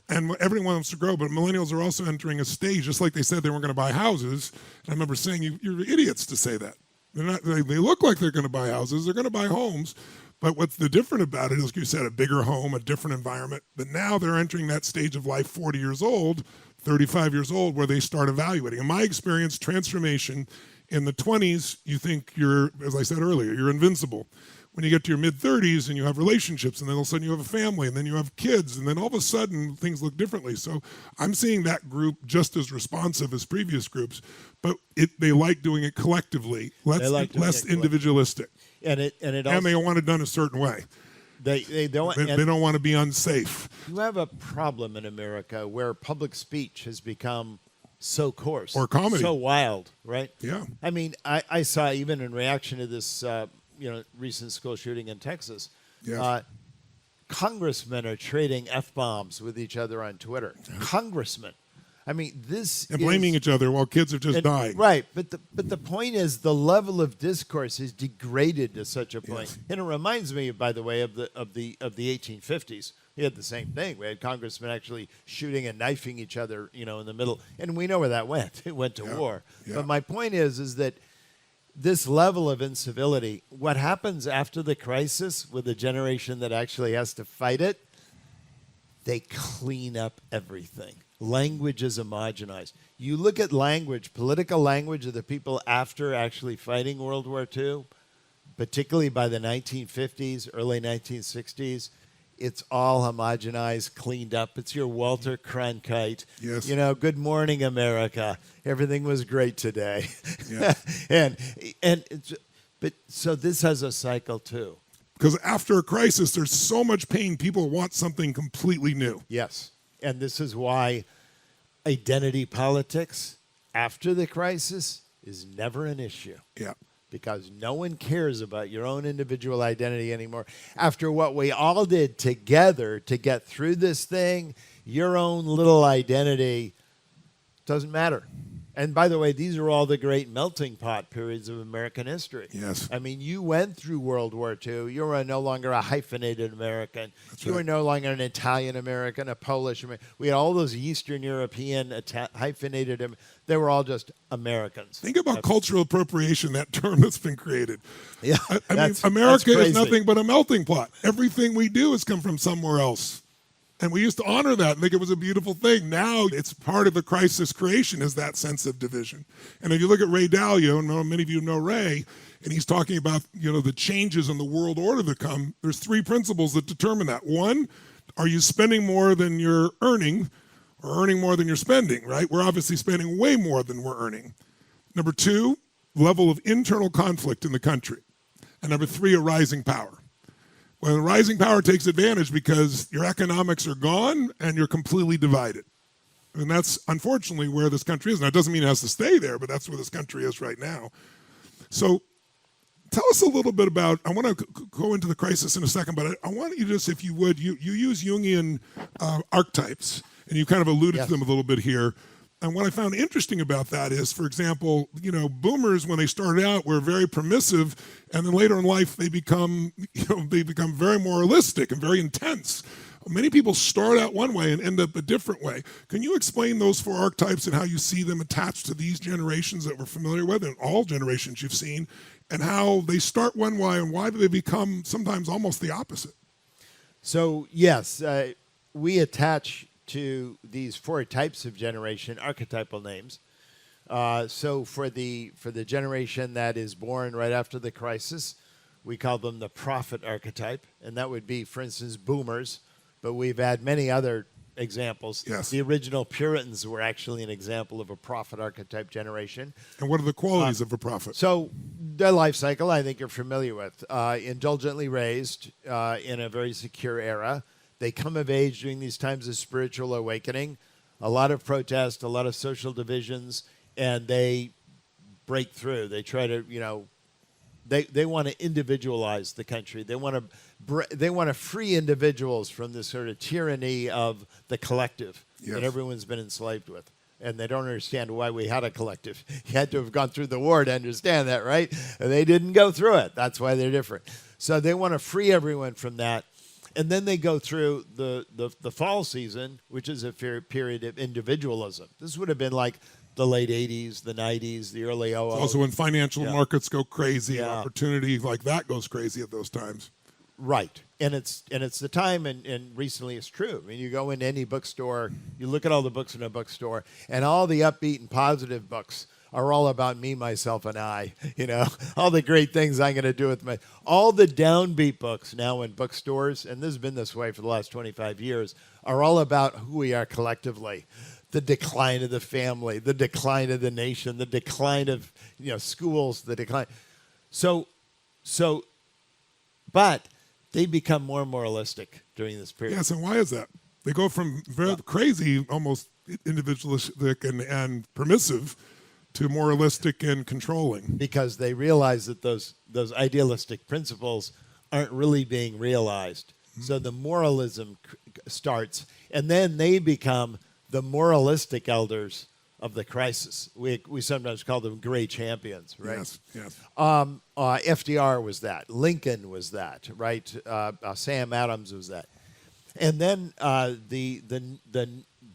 And everyone wants to grow, but millennials are also entering a stage, just like they said they weren't going to buy houses. And I remember saying, you're idiots to say that. They're not. They look like they're going to buy houses. They're going to buy homes. But what's the different about it is, like you said, a bigger home, a different environment. But now they're entering that stage of life, 40 years old, 35 years old, where they start evaluating. In my experience, transformation in the 20s, you think you're, as I said earlier, you're invincible. When you get to your mid-30s and you have relationships, and then all of a sudden you have a family, and then you have kids, and then all of a sudden things look differently. So I'm seeing that group just as responsive as previous groups, but they like doing it collectively, less individualistic. And it also, And they want it done a certain way. they don't They don't want to be unsafe. You have a problem in America where public speech has become so coarse Or comedy. so wild, right? Yeah. I mean, I saw, even in reaction to this recent school shooting in Texas, Yes. congressmen are trading F-bombs with each other on Twitter. Congressmen. I mean, this And blaming is, each other while kids have just died. Right, but the point is, the level of discourse is degraded to such a point, Yes. and it reminds me, by the way, of the 1850s. We had the same thing. We had congressmen actually shooting and knifing each other, in the middle, and we know where that went. It went to war. Yeah. But my point is that this level of incivility, what happens after the crisis with the generation that actually has to fight it, they clean up everything. Language is homogenized. You look at language, political language of the people after actually fighting World War II, particularly by the 1950s, early 1960s, It's all homogenized, cleaned up. It's your Walter Cronkite. Yes. You know, good morning, America. Everything was great today. Yeah. and but so this has a cycle too. Because after a crisis, there's so much pain, people want something completely new. Yes. And this is why identity politics after the crisis is never an issue. Yeah. Because no one cares about your own individual identity anymore. After what we all did together to get through this thing, your own little identity doesn't matter. And by the way, these are all the great melting pot periods of American history. Yes. I mean, you went through World War II. You were no longer a hyphenated American. That's you right. were no longer an Italian American, a Polish American. We had all those Eastern European hyphenated. They were all just Americans. Think about cultural appropriation, that term that's been created. Yeah, I mean, that's America is crazy. nothing but a melting pot. Everything we do has come from somewhere else. And we used to honor that and think it was a beautiful thing. Now it's part of the crisis creation is that sense of division. And if you look at Ray Dalio, and many of you know Ray, and he's talking about, the changes in the world order that come, there's three principles that determine that. One, are you spending more than you're earning or earning more than you're spending, right? We're obviously spending way more than we're earning. Number two, level of internal conflict in the country. And number three, a rising power. When rising power takes advantage because your economics are gone and you're completely divided. And that's unfortunately where this country is. Now, it doesn't mean it has to stay there, but that's where this country is right now. So tell us a little bit about, I want to go into the crisis in a second, but I want you just, if you would, you use Jungian archetypes, and you kind of alluded to them a little bit here. And what I found interesting about that is, for example, boomers, when they started out, were very permissive, and then later in life they become very moralistic and very intense. Many people start out one way and end up a different way. Can you explain those four archetypes and how you see them attached to these generations that we're familiar with, and all generations you've seen, and how they start one way and why do they become sometimes almost the opposite? So, yes, we attach to these four types of generation archetypal names. So for the generation that is born right after the crisis, we call them the prophet archetype, and that would be, for instance, boomers. But we've had many other examples. Yes. The original Puritans were actually an example of a prophet archetype generation. And what are the qualities of a prophet? So their life cycle, I think you're familiar with. Indulgently raised in a very secure era. They come of age during these times of spiritual awakening, a lot of protest, a lot of social divisions, and they break through. They try to, they want to individualize the country. They want to free individuals from this sort of tyranny of the collective that everyone's been enslaved with. And they don't understand why we had a collective. You had to have gone through the war to understand that, right? And they didn't go through it. That's why they're different. So they want to free everyone from that. And then they go through the fall season, which is a period of individualism. This would have been like the late 80s, the 90s, the early 00s. Also when financial markets go crazy, and opportunity like that goes crazy at those times. Right. And it's the time, and recently it's true. I mean, you go into any bookstore, you look at all the books in a bookstore, and all the upbeat and positive books are all about me, myself, and I. All the great things I'm going to do with all the downbeat books now in bookstores, and this has been this way for the last 25 years, are all about who we are collectively. The decline of the family, the decline of the nation, the decline of schools, the decline. But they become more moralistic during this period. Yes, and why is that? They go from very crazy, almost individualistic and permissive, to moralistic and controlling. Because they realize that those idealistic principles aren't really being realized. Mm-hmm. So the moralism starts, and then they become the moralistic elders of the crisis. We sometimes call them gray champions, right? Yes. FDR was that. Lincoln was that, right? Sam Adams was that. And then the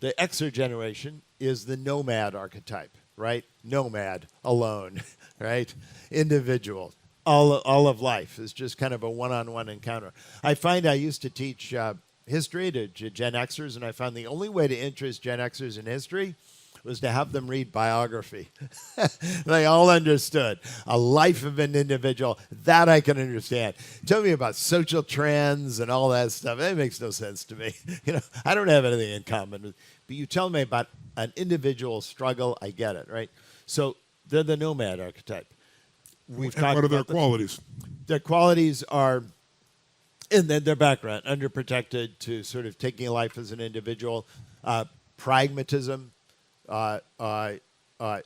Xer generation is the nomad archetype, right? Nomad, alone, right? Individual. All of life is just kind of a one-on-one encounter. I find I used to teach history to Gen Xers, and I found the only way to interest Gen Xers in history was to have them read biography. They all understood a life of an individual. That I can understand. Tell me about social trends and all that stuff. That makes no sense to me. I don't have anything in common with. But you tell me about an individual struggle. I get it, right? So they're the nomad archetype. We've And talked what are their about qualities? Their qualities are, and then their background, underprotected to sort of taking life as an individual, pragmatism,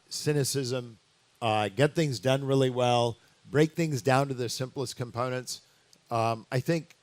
cynicism, get things done really well, break things down to their simplest components. I think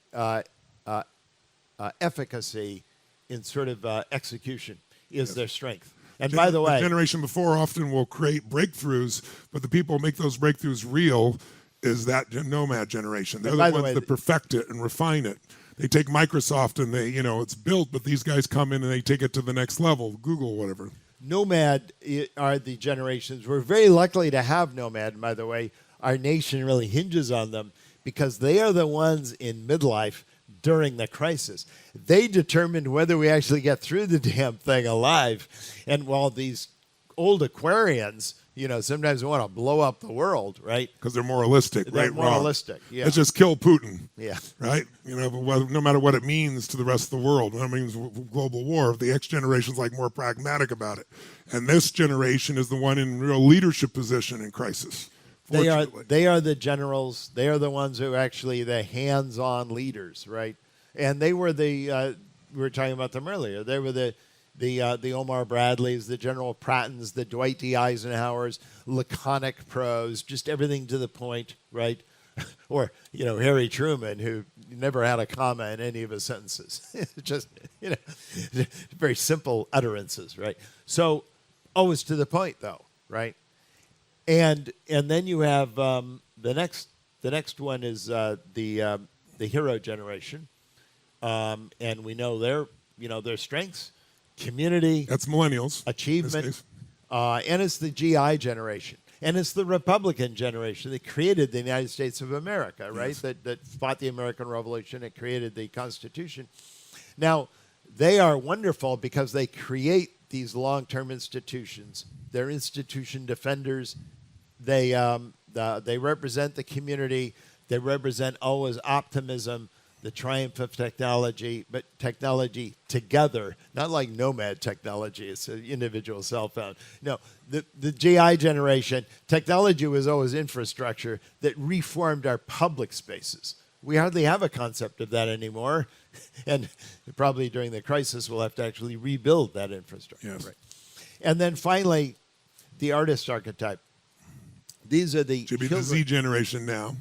efficacy in sort of execution is their strength. And by the way, generation before often will create breakthroughs, but the people who make those breakthroughs real is that nomad generation. They're the ones that perfect it and refine it. They take Microsoft and it's built, but these guys come in and they take it to the next level, Google, whatever. Nomad are the generations. We're very lucky to have Nomad, by the way. Our nation really hinges on them because they are the ones in midlife during the crisis. They determined whether we actually get through the damn thing alive. And while these old Aquarians, sometimes want to blow up the world, right? Because they're moralistic, they're right? Moralistic, wrong. Yeah. Let's just kill Putin. Yeah. Right? No matter what it means to the rest of the world, what it means global war, the X generation's like more pragmatic about it. And this generation is the one in real leadership position in crisis. They are the generals. They are the ones who are actually the hands-on leaders, right? And they were we were talking about them earlier. They were the Omar Bradleys, the General Prattons, the Dwight D. Eisenhowers, laconic prose, just everything to the point, right? Or, Harry Truman, who never had a comma in any of his sentences. Just, very simple utterances, right? So, always to the point, though, right? And then you have the next one is the hero generation, and we know their strengths, community. That's millennials. Achievement, and it's the GI generation, and it's the Republican generation that created the United States of America, right? Yes. That fought the American Revolution and created the Constitution. Now, they are wonderful because they create these long-term institutions. They're institution defenders. They represent the community. They represent always optimism, the triumph of technology, but technology together, not like nomad technology. It's an individual cell phone. No, the GI generation, technology was always infrastructure that reformed our public spaces. We hardly have a concept of that anymore. And probably during the crisis, we'll have to actually rebuild that infrastructure. Yes. Right. And then finally, the artist archetype. These are the should be the Z generation now.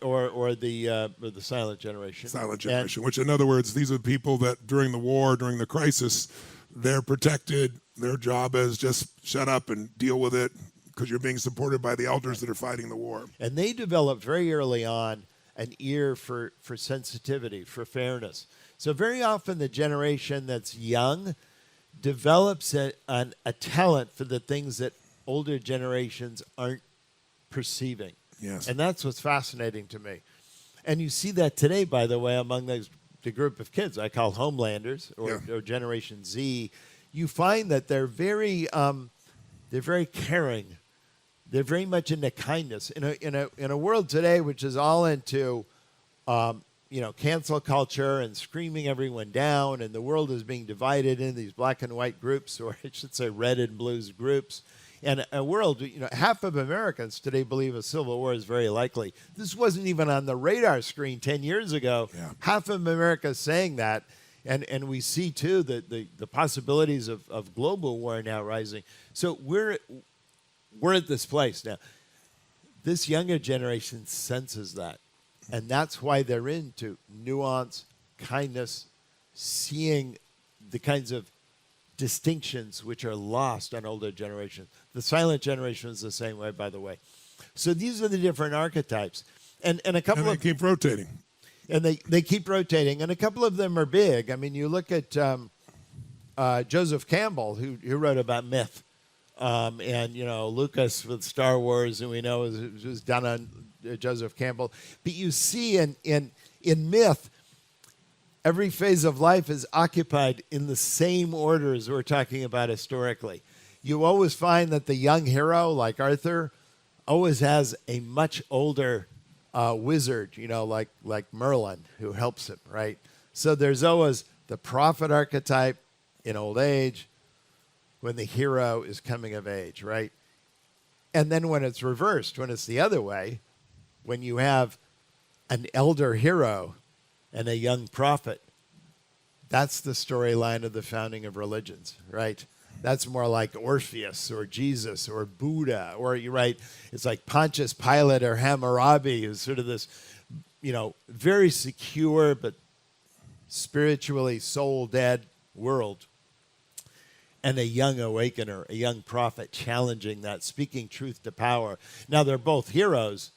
Or the silent generation. Silent generation, which in other words, these are people that during the war, during the crisis, they're protected. Their job is just shut up and deal with it because you're being supported by the elders that are fighting the war. And they developed very early on an ear for sensitivity, for fairness. So very often the generation that's young develops a talent for the things that older generations aren't perceiving. Yes. And that's what's fascinating to me. And you see that today, by the way, among the group of kids I call Homelanders or Generation Z. You find that they're very caring. They're very much into kindness. In a world today which is all into cancel culture and screaming everyone down, and the world is being divided into these black and white groups, or I should say red and blues groups. And a world, half of Americans today believe a civil war is very likely. This wasn't even on the radar screen 10 years ago. Yeah. Half of America is saying that. And we see, too, the possibilities of global war now rising. So we're at this place now. This younger generation senses that. And that's why they're into nuance, kindness, seeing the kinds of distinctions which are lost on older generations. The silent generation is the same way, by the way. So these are the different archetypes. And a couple and they keep rotating. And they keep rotating. And a couple of them are big. I mean, you look at Joseph Campbell, who wrote about myth. And, Lucas with Star Wars, and we know was done on Joseph Campbell. But you see in myth, every phase of life is occupied in the same order as we're talking about historically. You always find that the young hero, like Arthur, always has a much older wizard, like Merlin, who helps him, right? So there's always the prophet archetype in old age when the hero is coming of age, right? And then when it's reversed, when it's the other way, when you have an elder hero and a young prophet, that's the storyline of the founding of religions, right? That's more like Orpheus or Jesus or Buddha, or you're right, it's like Pontius Pilate or Hammurabi, who's sort of this, very secure but spiritually soul dead world. And a young awakener, a young prophet challenging that, speaking truth to power. Now, they're both heroes,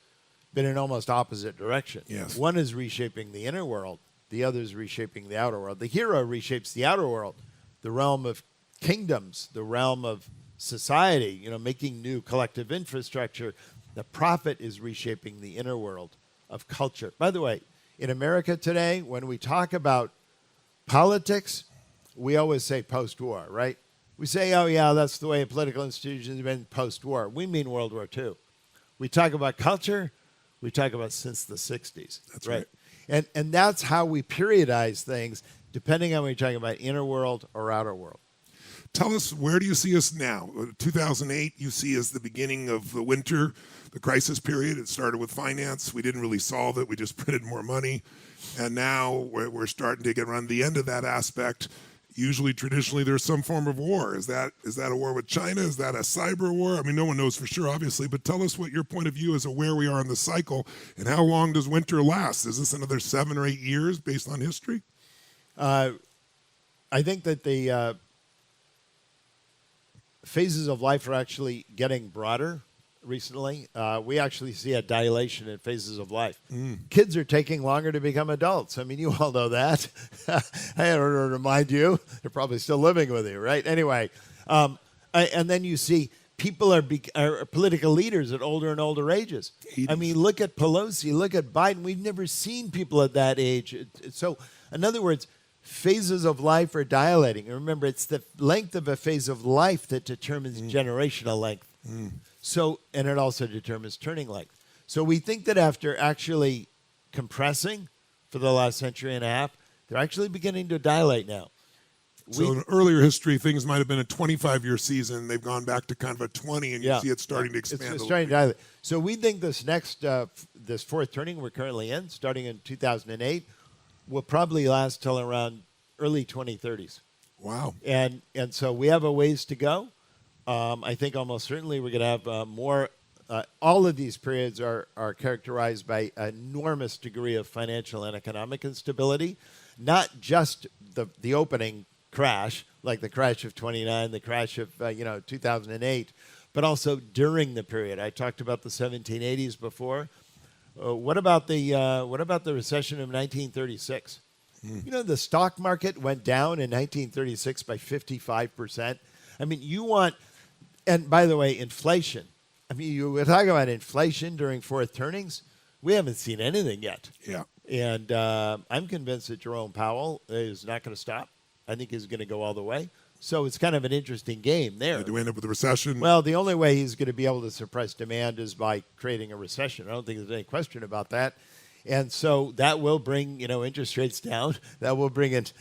but in almost opposite direction. Yes. One is reshaping the inner world. The other is reshaping the outer world. The hero reshapes the outer world, the realm of kingdoms, the realm of society, making new collective infrastructure. The prophet is reshaping the inner world of culture. By the way, in America today, when we talk about politics, we always say post-war, right? We say, oh, yeah, that's the way political institutions have been post-war. We mean World War II. We talk about culture, we talk about since the 60s. That's right. And that's how we periodize things, depending on whether you're talking about inner world or outer world. Tell us, where do you see us now? 2008, you see as the beginning of the winter, the crisis period. It started with finance. We didn't really solve it. We just printed more money. And now we're starting to get around the end of that aspect. Usually, traditionally, there's some form of war. Is that a war with China? Is that a cyber war? I mean, no one knows for sure, obviously, but tell us what your point of view is of where we are in the cycle and how long does winter last? Is this another 7 or 8 years based on history? I think that the phases of life are actually getting broader recently. We actually see a dilation in phases of life. Kids are taking longer to become adults. I mean, you all know that. I don't know to remind you. They're probably still living with you, right? Anyway, and then you see people are political leaders at older and older ages. I mean, look at Pelosi, look at Biden. We've never seen people at that age. So, in other words, phases of life are dilating. And remember, it's the length of a phase of life that determines generational length. So, and it also determines turning length. So we think that after actually compressing for the last century and a half, they're actually beginning to dilate now. So in earlier history, things might have been a 25-year season. They've gone back to kind of a 20, and you see it starting to expand. It's starting to dilate. So we think this next, this fourth turning we're currently in, starting in 2008, will probably last till around early 2030s. Wow. And so we have a ways to go. I think almost certainly we're going to have more. All of these periods are characterized by an enormous degree of financial and economic instability, not just the opening crash, like the crash of 29, the crash of 2008, but also during the period. I talked about the 1780s before. What about the recession of 1936? The stock market went down in 1936 by 55%. I mean, and by the way, inflation. I mean, you were talking about inflation during fourth turnings. We haven't seen anything yet. Yeah. And I'm convinced that Jerome Powell is not going to stop. I think he's going to go all the way. So it's kind of an interesting game there. Do we end up with a recession? Well, the only way he's going to be able to suppress demand is by creating a recession. I don't think there's any question about that. And so that will bring, interest rates down. That will bring it.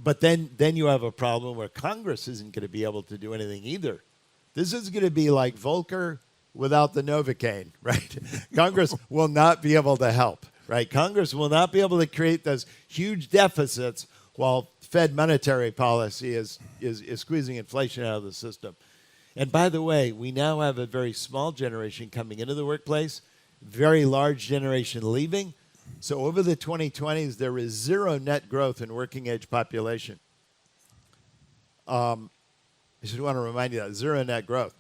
But then you have a problem where Congress isn't going to be able to do anything either. This is going to be like Volcker without the Novocaine, right? Congress will not be able to help, right? Congress will not be able to create those huge deficits while Fed monetary policy is squeezing inflation out of the system. And by the way, we now have a very small generation coming into the workplace, very large generation leaving. So over the 2020s, there is zero net growth in working age population. I just want to remind you that zero net growth.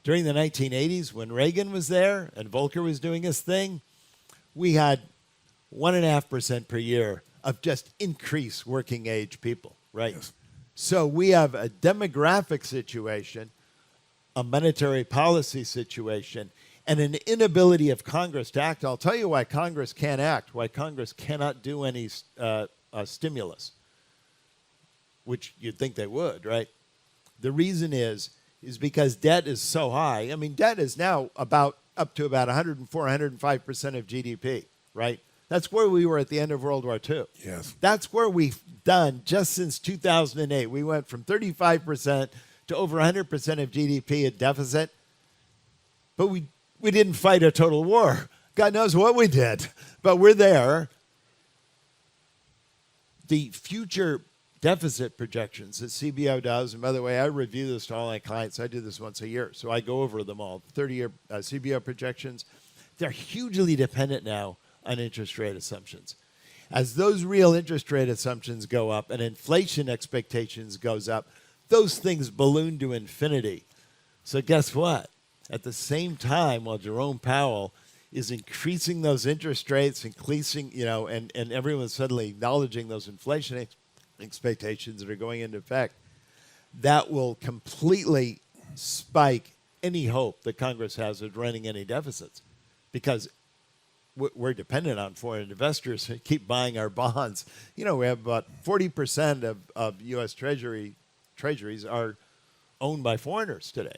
During the 1980s, when Reagan was there and Volcker was doing his thing, we had 1.5% per year of just increased working age people, right? Yes. So we have a demographic situation, a monetary policy situation, and an inability of Congress to act. I'll tell you why Congress can't act, why Congress cannot do any stimulus, which you'd think they would, right? The reason is because debt is so high. I mean, debt is now up to about 104, 105% of GDP, right? That's where we were at the end of World War II. Yes. That's where we've done just since 2008. We went from 35% to over 100% of GDP at deficit, but we didn't fight a total war. God knows what we did, but we're there. The future deficit projections that CBO does, and by the way, I review this to all my clients. I do this once a year, so I go over them all. 30-year CBO projections, they're hugely dependent now on interest rate assumptions. As those real interest rate assumptions go up and inflation expectations goes up, those things balloon to infinity. So guess what? At the same time, while Jerome Powell is increasing those interest rates, increasing, and everyone's suddenly acknowledging those inflation expectations that are going into effect, that will completely spike any hope that Congress has of running any deficits, because we're dependent on foreign investors to keep buying our bonds. We have about 40% of U.S. treasuries are owned by foreigners today.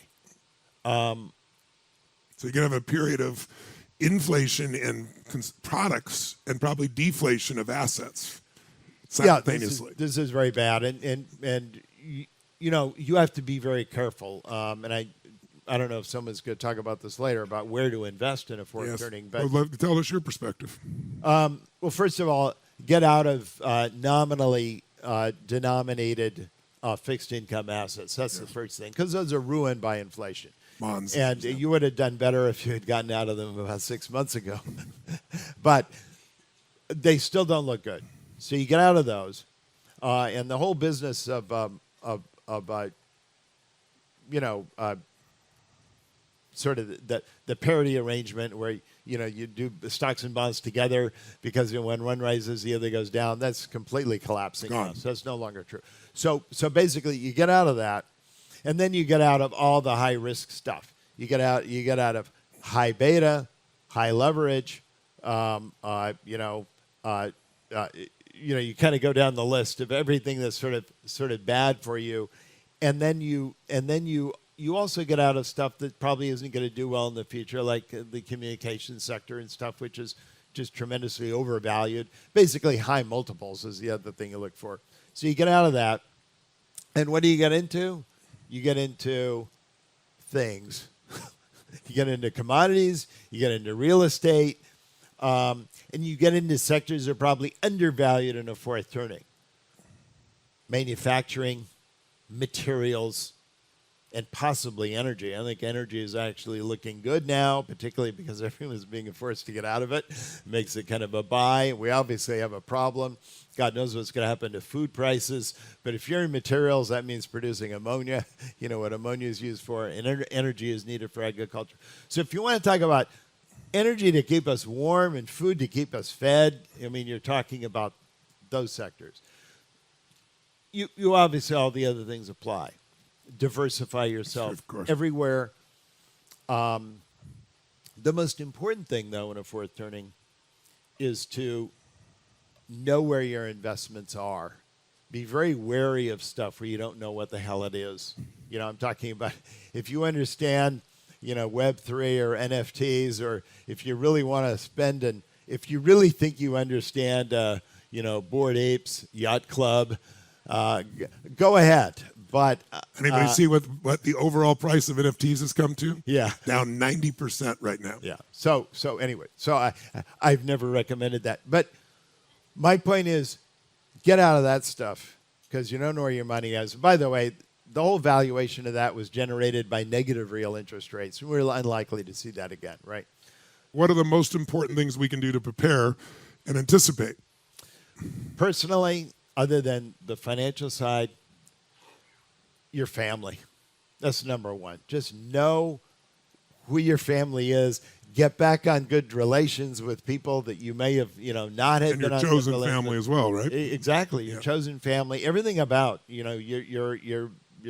So you're going to have a period of inflation in products and probably deflation of assets simultaneously. Yeah, this is very bad, and you have to be very careful. And I don't know if someone's going to talk about this later about where to invest in a forward turning. But well, tell us your perspective. Well, first of all, get out of nominally denominated fixed income assets. That's the first thing, because those are ruined by inflation. Bonds. And you would have done better if you had gotten out of them about 6 months ago. But they still don't look good. So you get out of those. And the whole business of sort of the parity arrangement where, you do stocks and bonds together because when one rises, the other goes down, that's completely collapsing now. So that's no longer true. So basically you get out of that. And then you get out of all the high risk stuff. You get out of high beta, high leverage. You kind of go down the list of everything that's sort of bad for you, and then you also get out of stuff that probably isn't going to do well in the future, like the communications sector and stuff, which is just tremendously overvalued. Basically, high multiples is the other thing you look for. So you get out of that, and what do you get into? You get into things. You get into commodities, you get into real estate, and you get into sectors that are probably undervalued in a fourth turning. Manufacturing, materials, and possibly energy. I think energy is actually looking good now, particularly because everyone's being forced to get out of it. Makes it kind of a buy. We obviously have a problem. God knows what's going to happen to food prices. But if you're in materials, that means producing ammonia. You know what ammonia is used for, and energy is needed for agriculture. So if you want to talk about energy to keep us warm and food to keep us fed, I mean, you're talking about those sectors. You obviously, all the other things apply. Diversify yourself everywhere. The most important thing, though, in a fourth turning is to know where your investments are. Be very wary of stuff where you don't know what the hell it is. I'm talking about if you understand, Web3 or NFTs, or if you really want to spend and if you really think you understand, Bored Apes, Yacht Club, go ahead. But anybody see what the overall price of NFTs has come to? Yeah, down 90% right now. Yeah. So anyway, I've never recommended that. But my point is, get out of that stuff because you don't know where your money is. By the way, the whole valuation of that was generated by negative real interest rates. We're unlikely to see that again, right? What are the most important things we can do to prepare and anticipate? Personally, other than the financial side, your family. That's number one. Just know who your family is. Get back on good relations with people that you may have, not had and been on. And your chosen family as well, right? Exactly. Your chosen family. Everything about, your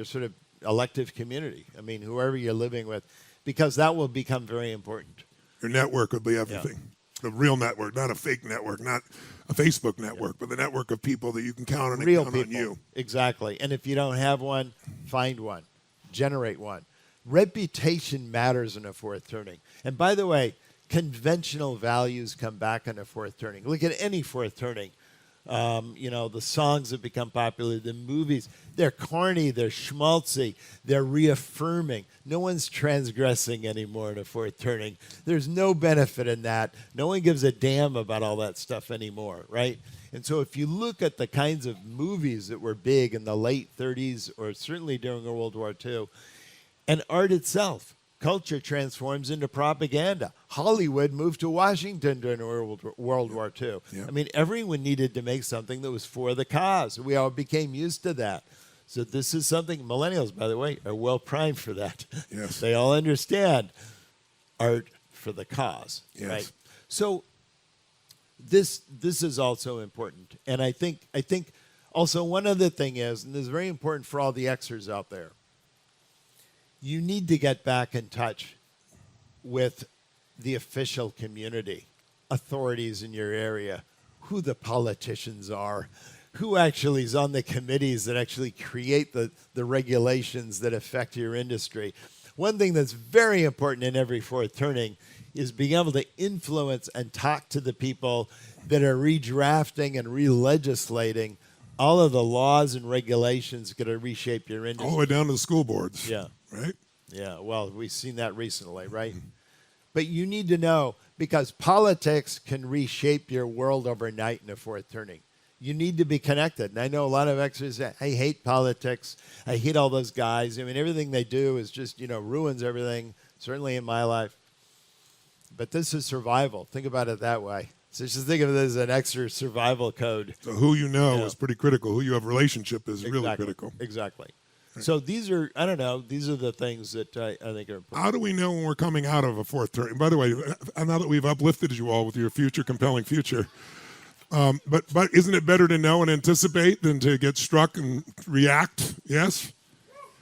sort of elective community. I mean, whoever you're living with, because that will become very important. Your network will be everything. Yeah. the real network, not a fake network, not a Facebook network, but the network of people that you can count on and Real count people. on you. Exactly. And if you don't have one, find one. Generate one. Reputation matters in a fourth turning. And by the way, conventional values come back in a fourth turning. Look at any fourth turning. The songs that become popular, the movies, they're corny, they're schmaltzy, they're reaffirming. No one's transgressing anymore in a fourth turning. There's no benefit in that. No one gives a damn about all that stuff anymore, right? And so if you look at the kinds of movies that were big in the late 30s or certainly during World War II, and art itself, culture transforms into propaganda. Hollywood moved to Washington during World War II. Yeah. I mean, everyone needed to make something that was for the cause. We all became used to that. So this is something, millennials, by the way, are well primed for that. Yes. They all understand art for the cause, Yes. right? So this is also important. And I think also one other thing is, and this is very important for all the Xers out there, you need to get back in touch with the official community, authorities in your area, who the politicians are, who actually is on the committees that actually create the regulations that affect your industry. One thing that's very important in every fourth turning is being able to influence and talk to the people that are redrafting and re-legislating all of the laws and regulations going to reshape your industry. All the way down to the school boards. Yeah. Right? Yeah, well, we've seen that recently, right? But you need to know, because politics can reshape your world overnight in a fourth turning. You need to be connected. And I know a lot of Xers say, I hate politics. I hate all those guys. I mean, everything they do is just, ruins everything, certainly in my life. But this is survival. Think about it that way. So just think of it as an Xer survival code. So who you know Yeah. is pretty critical. Who you have a relationship is really Exactly. critical. Exactly. So these are, I don't know, these are the things that I think are important. How do we know when we're coming out of a fourth turning? By the way, now that we've uplifted you all with your future, compelling future, but isn't it better to know and anticipate than to get struck and react? Yes?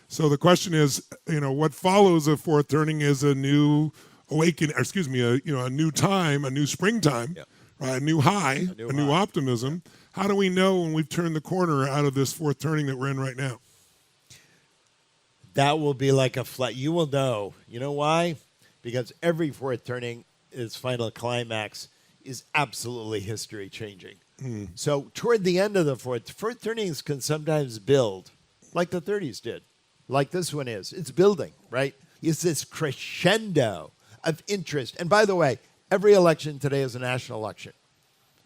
So the question is, what follows a fourth turning is a new awakening, or excuse me, a new time, a new springtime, Yeah. right? A new high, new a new high. optimism. How do we know when we've turned the corner out of this fourth turning that we're in right now? That will be like a flat. You will know. You know why? Because every fourth turning, its final climax, is absolutely history changing. So toward the end of the fourth turnings can sometimes build, like the 30s did, like this one is. It's building, right? It's this crescendo of interest. And by the way, every election today is a national election.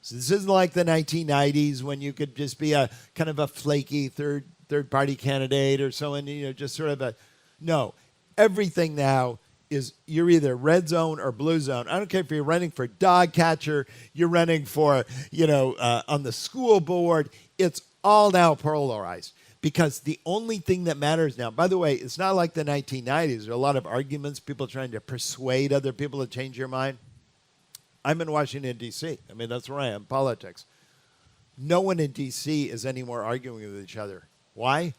So this isn't like the 1990s when you could just be a kind of a flaky third party candidate or someone, just sort of a, no, everything now is you're either red zone or blue zone. I don't care if you're running for dog catcher, you're running for, on the school board. It's all now polarized because the only thing that matters now, by the way, it's not like the 1990s. There are a lot of arguments, people trying to persuade other people to change your mind. I'm in Washington, D.C. I mean, that's where I am, politics. No one in D.C. is anymore arguing with each other. Why?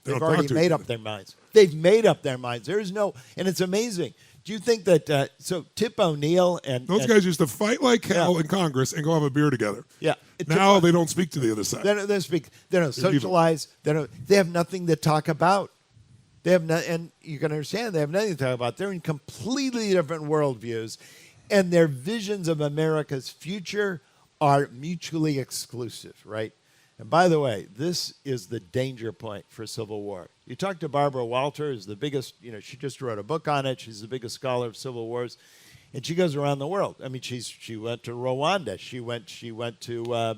They They've don't already talk to made each up other. their minds. They've made up their minds. There's no, and it's amazing. Do you think that, so Tip O'Neill and... Those and- guys used to fight like hell Yeah. in Congress and go have a beer together. Yeah. Now they don't speak to the other side. They don't speak. They don't They're evil. socialize. They have nothing to talk about. They have and you can understand they have nothing to talk about. They're in completely different worldviews, and their visions of America's future are mutually exclusive, right? And by the way, this is the danger point for civil war. You talk to Barbara Walter, who's the biggest, she just wrote a book on it. She's the biggest scholar of civil wars. And she goes around the world. I mean, she went to Rwanda. She went to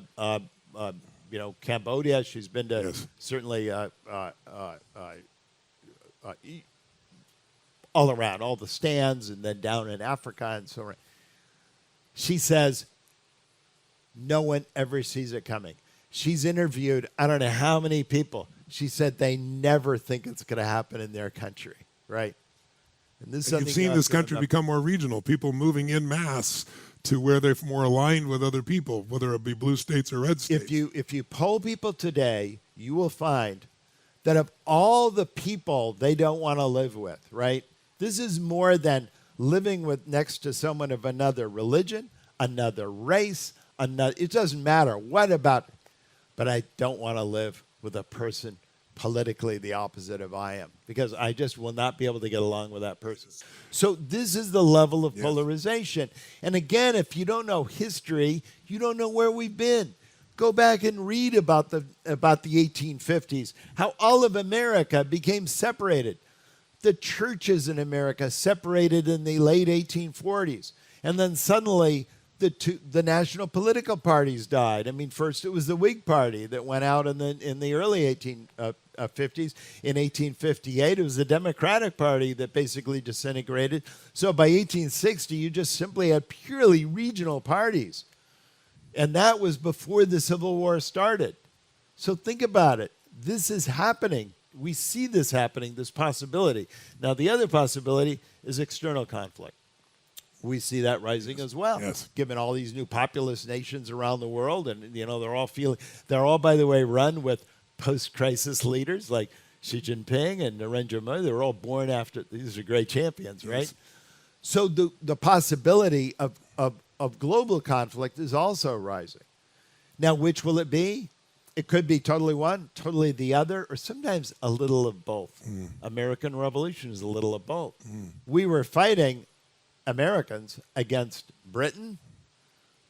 Cambodia. She's been to Yes. certainly all around, all the stands, and then down in Africa and so on. She says, no one ever sees it coming. She's interviewed, I don't know how many people. She said they never think it's going to happen in their country, right? And this is And something you've seen else this to country remember. become more regional, people moving in mass to where they're more aligned with other people, whether it be blue states or red states. If you poll people today, you will find that of all the people they don't want to live with, right? This is more than living with next to someone of another religion, another race, another. It doesn't matter. What about? But I don't want to live with a person politically the opposite of I am, because I just will not be able to get along with that person. So this is the level of polarization. And again, if you don't know history, you don't know where we've been. Go back and read about the 1850s, how all of America became separated. The churches in America separated in the late 1840s. And then suddenly the national political parties died. I mean, first it was the Whig Party that went out in the early 1850s. In 1858, it was the Democratic Party that basically disintegrated. So by 1860, you just simply had purely regional parties. And that was before the Civil War started. So think about it. This is happening. We see this happening, this possibility. Now, the other possibility is external conflict. We see that rising as well, given all these new populous nations around the world. And, they're all, by the way, run with post-crisis leaders like Xi Jinping and Narendra Modi. They were all born after, these are great champions, right? So the possibility of global conflict is also rising. Now, which will it be? It could be totally one, totally the other, or sometimes a little of both. American Revolution is a little of both. We were fighting Americans against Britain,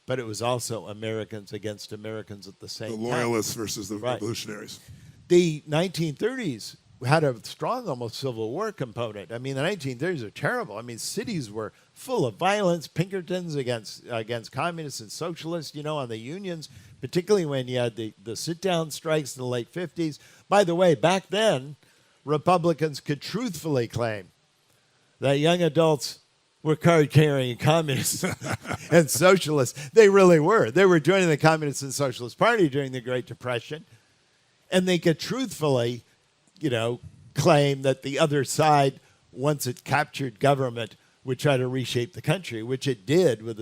but it was also Americans against Americans at the same time. The loyalists versus the revolutionaries. The 1930s had a strong, almost Civil War component. I mean, the 1930s are terrible. I mean, cities were full of violence, Pinkertons against communists and socialists, on the unions, particularly when you had the sit-down strikes in the late 50s. By the way, back then, Republicans could truthfully claim that young adults were card-carrying communists and socialists. They really were. They were joining the Communist and Socialist Party during the Great Depression, and they could truthfully claim that the other side, once it captured government, would try to reshape the country, which it did with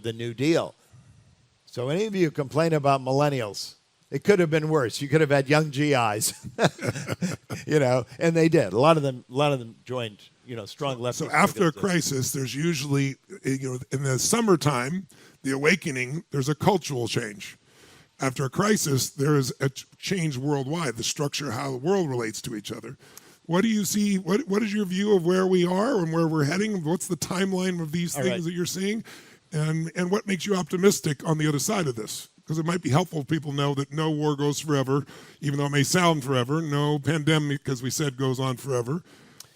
the New Deal. So any of you complain about millennials, it could have been worse. You could have had young GIs, and they did. A lot of them joined, strong leftists. So after a crisis, there's usually, in the summertime, the awakening, there's a cultural change. After a crisis, there is a change worldwide, the structure, how the world relates to each other. What do you see? What is your view of where we are and where we're heading? What's the timeline of these things that you're seeing? And what makes you optimistic on the other side of this? Because it might be helpful if people know that no war goes forever, even though it may sound forever. No pandemic, as we said, goes on forever.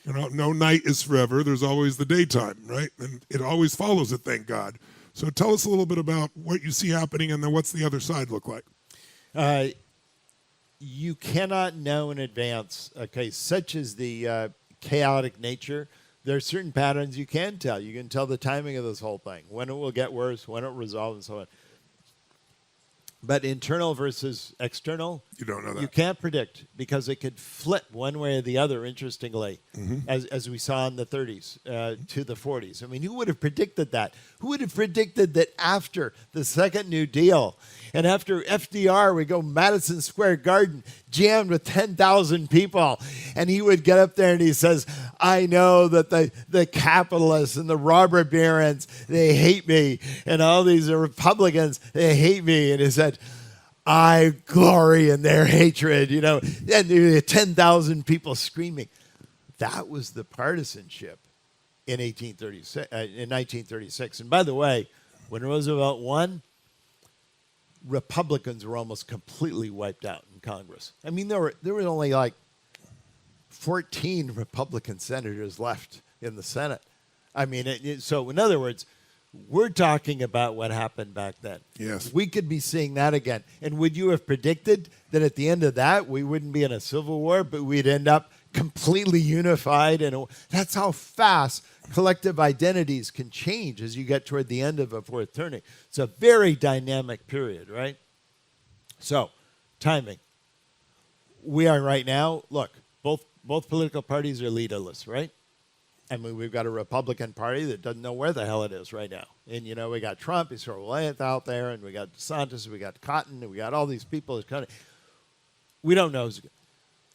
No night is forever. There's always the daytime, right? And it always follows it, thank God. So tell us a little bit about what you see happening, and then what's the other side look like? You cannot know in advance, such as the chaotic nature. There are certain patterns you can tell. You can tell the timing of this whole thing, when it will get worse, when it will resolve, and so on. But internal versus external, you don't know that. You can't predict, because it could flip one way or the other, interestingly, as we saw in the 30s to the 40s. I mean, who would have predicted that? Who would have predicted that after the second New Deal and after FDR would go Madison Square Garden jammed with 10,000 people, and he would get up there and he says, I know that the capitalists and the robber barons, they hate me, and all these Republicans, they hate me. And he said, I glory in their hatred, and there were 10,000 people screaming. That was the partisanship in 1936. And by the way, when Roosevelt won, Republicans were almost completely wiped out in Congress. I mean, there were only like 14 Republican senators left in the Senate. I mean, so in other words, we're talking about what happened back then. Yes. We could be seeing that again. And would you have predicted that at the end of that, we wouldn't be in a civil war, but we'd end up completely unified? And that's how fast collective identities can change as you get toward the end of a fourth turning. It's a very dynamic period, right? So, timing. We are right now, look, both political parties are leaderless, right? I mean, we've got a Republican Party that doesn't know where the hell it is right now. And, we got Trump, he's sort of out there, and we got DeSantis, we got Cotton, and we got all these people. We don't know.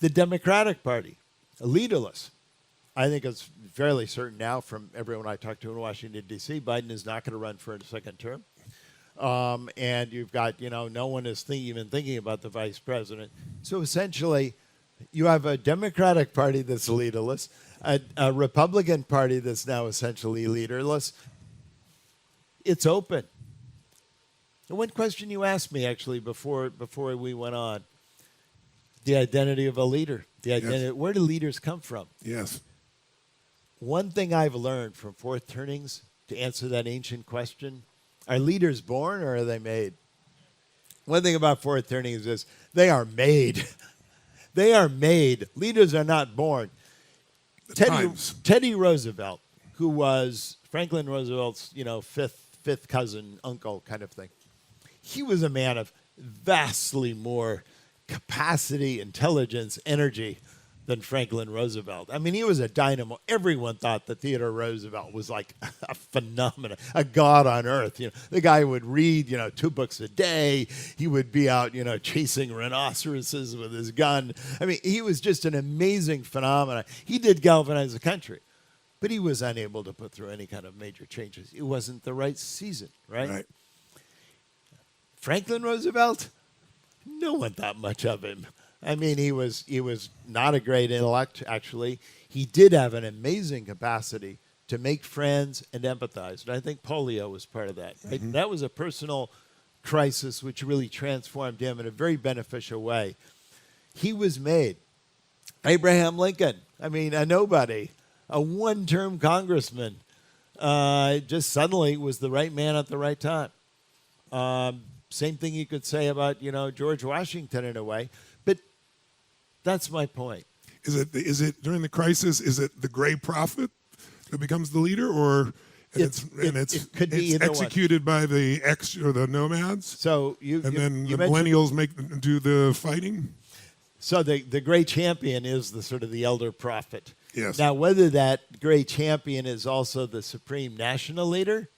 The Democratic Party, leaderless. I think it's fairly certain now from everyone I talked to in Washington, D.C., Biden is not going to run for a second term. and you've got, no one is even thinking about the vice president. So essentially, you have a Democratic Party that's leaderless, a Republican Party that's now essentially leaderless. It's open. And one question you asked me actually before we went on, the identity of a leader. Yes. Where do leaders come from? Yes. One thing I've learned from Fourth Turnings to answer that ancient question, are leaders born or are they made? One thing about Fourth Turnings is they are made. They are made. Leaders are not born. Teddy Roosevelt, who was Franklin Roosevelt's, fifth cousin, uncle kind of thing. He was a man of vastly more capacity, intelligence, energy than Franklin Roosevelt. I mean, he was a dynamo. Everyone thought that Theodore Roosevelt was like a phenomenon, a god on earth. The guy would read, 2 books a day. He would be out, chasing rhinoceroses with his gun. I mean, he was just an amazing phenomenon. He did galvanize the country, but he was unable to put through any kind of major changes. It wasn't the right season, right? Right. Franklin Roosevelt, no one thought much of him. I mean, he was not a great intellect, actually. He did have an amazing capacity to make friends and empathize. And I think polio was part of that. Right? Mm-hmm. That was a personal crisis which really transformed him in a very beneficial way. He was made. Abraham Lincoln, I mean, a nobody, a one-term congressman, just suddenly was the right man at the right time. Same thing you could say about, George Washington in a way. But that's my point. Is it during the crisis? Is it the gray prophet that becomes the leader, or It could be either executed by the or the nomads? So then the millennials do the fighting. So the great champion is the sort of the elder prophet. Yes. Now, whether that great champion is also the supreme national leader,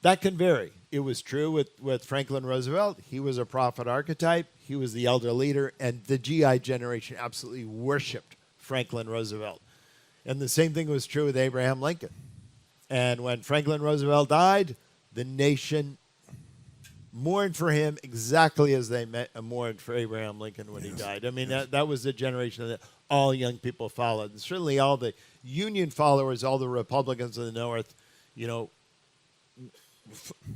that can vary. It was true with Franklin Roosevelt. He was a prophet archetype. He was the elder leader, and the GI generation absolutely worshipped Franklin Roosevelt. And the same thing was true with Abraham Lincoln. And when Franklin Roosevelt died, the nation mourned for him exactly as they mourned for Abraham Lincoln when he died. I mean, that was the generation that all young people followed. And certainly all the Union followers, all the Republicans in the North,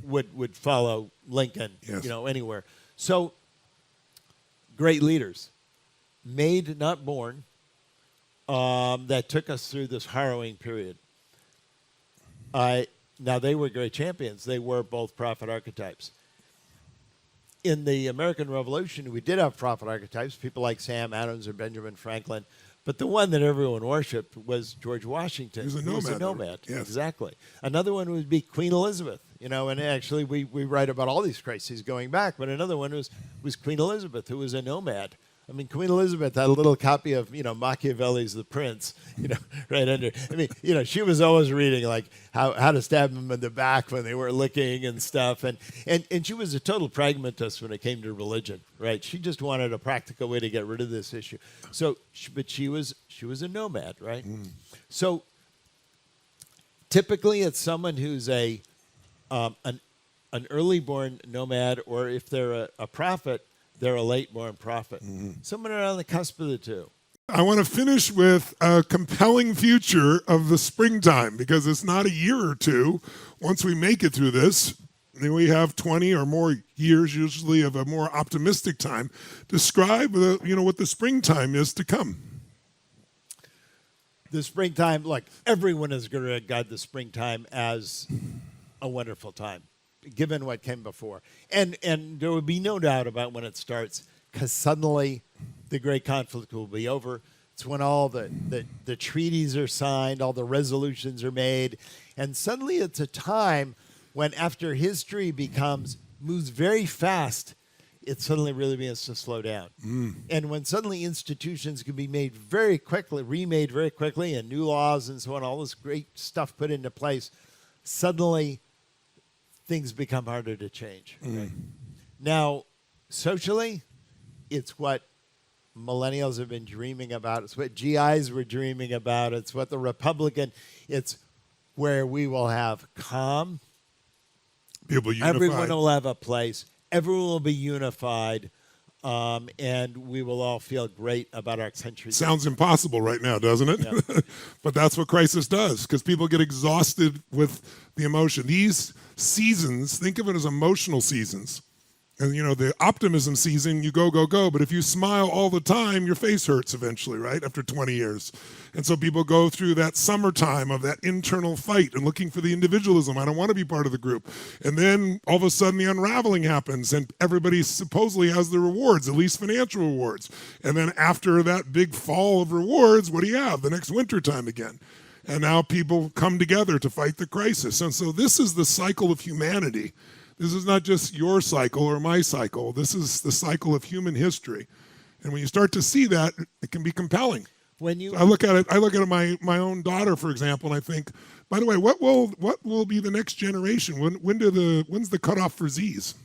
would follow Lincoln, Yes. Anywhere. So, great leaders, made, not born, that took us through this harrowing period. Now, they were great champions. They were both prophet archetypes. In the American Revolution, we did have prophet archetypes, people like Sam Adams or Benjamin Franklin, but the one that everyone worshipped was George Washington. He was a nomad. Yes. Exactly. Another one would be Queen Elizabeth, and actually we write about all these crises going back, but another one was Queen Elizabeth, who was a nomad. I mean, Queen Elizabeth had a little copy of, Machiavelli's The Prince, right under. I mean, she was always reading, like, how to stab them in the back when they were licking and stuff. And she was a total pragmatist when it came to religion, right? She just wanted a practical way to get rid of this issue. So, but she was a nomad, right? So, typically it's someone who's an early-born nomad, or if they're a prophet, they're a late-born prophet. Someone on the cusp of the two. I want to finish with a compelling future of the springtime, because it's not a year or two. Once we make it through this, then we have 20 or more years usually of a more optimistic time. Describe what the springtime is to come. The springtime, look, everyone is going to regard the springtime as a wonderful time, given what came before. And there would be no doubt about when it starts, because suddenly the great conflict will be over. It's when all the treaties are signed, all the resolutions are made, and suddenly it's a time when, after history moves very fast, it suddenly really begins to slow down. And when suddenly institutions can be remade very quickly, and new laws and so on, all this great stuff put into place, suddenly things become harder to change. Right? Now, socially, it's what millennials have been dreaming about. It's what GIs were dreaming about. It's what it's where we will have calm, People unified. Everyone will have a place. Everyone will be unified. And we will all feel great about our country. Sounds impossible right now, doesn't it? Yeah. But that's what crisis does, because people get exhausted with the emotion. These seasons, think of it as emotional seasons. And, you know, the optimism season, you go, go, go. But if you smile all the time, your face hurts eventually, right? After 20 years. And so people go through that summertime of that internal fight and looking for the individualism. I don't want to be part of the group. And then all of a sudden the unraveling happens and everybody supposedly has the rewards, at least financial rewards. And then after that big fall of rewards, what do you have? The next winter time again. And now people come together to fight the crisis. And so this is the cycle of humanity. This is not just your cycle or my cycle. This is the cycle of human history. And when you start to see that, it can be compelling. When you, I look at it my own daughter, for example, and I think, by the way, what will be the next generation? When's the cutoff for Z's?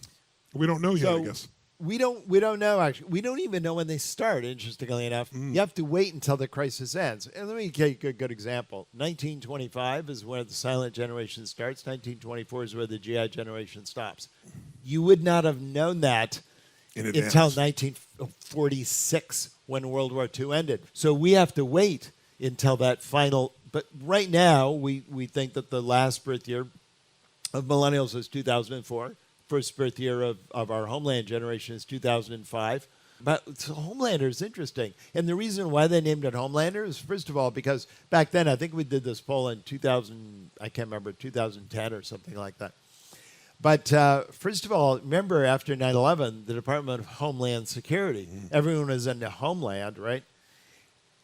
We don't know yet, I guess. We don't know, actually. We don't even know when they start, interestingly enough. You have to wait until the crisis ends. And let me give you a good example. 1925 is where the silent generation starts. 1924 is where the GI generation stops. You would not have known that until 1946 when World War II ended. So we have to wait until that final. But right now, we think that the last birth year of millennials was 2004. First birth year of our Homeland generation is 2005. But so Homelander is interesting. And the reason why they named it Homelander is, first of all, because back then, I think we did this poll in 2000, I can't remember, 2010 or something like that. But first of all, remember after 9/11, the Department of Homeland Security, everyone was into Homeland, right?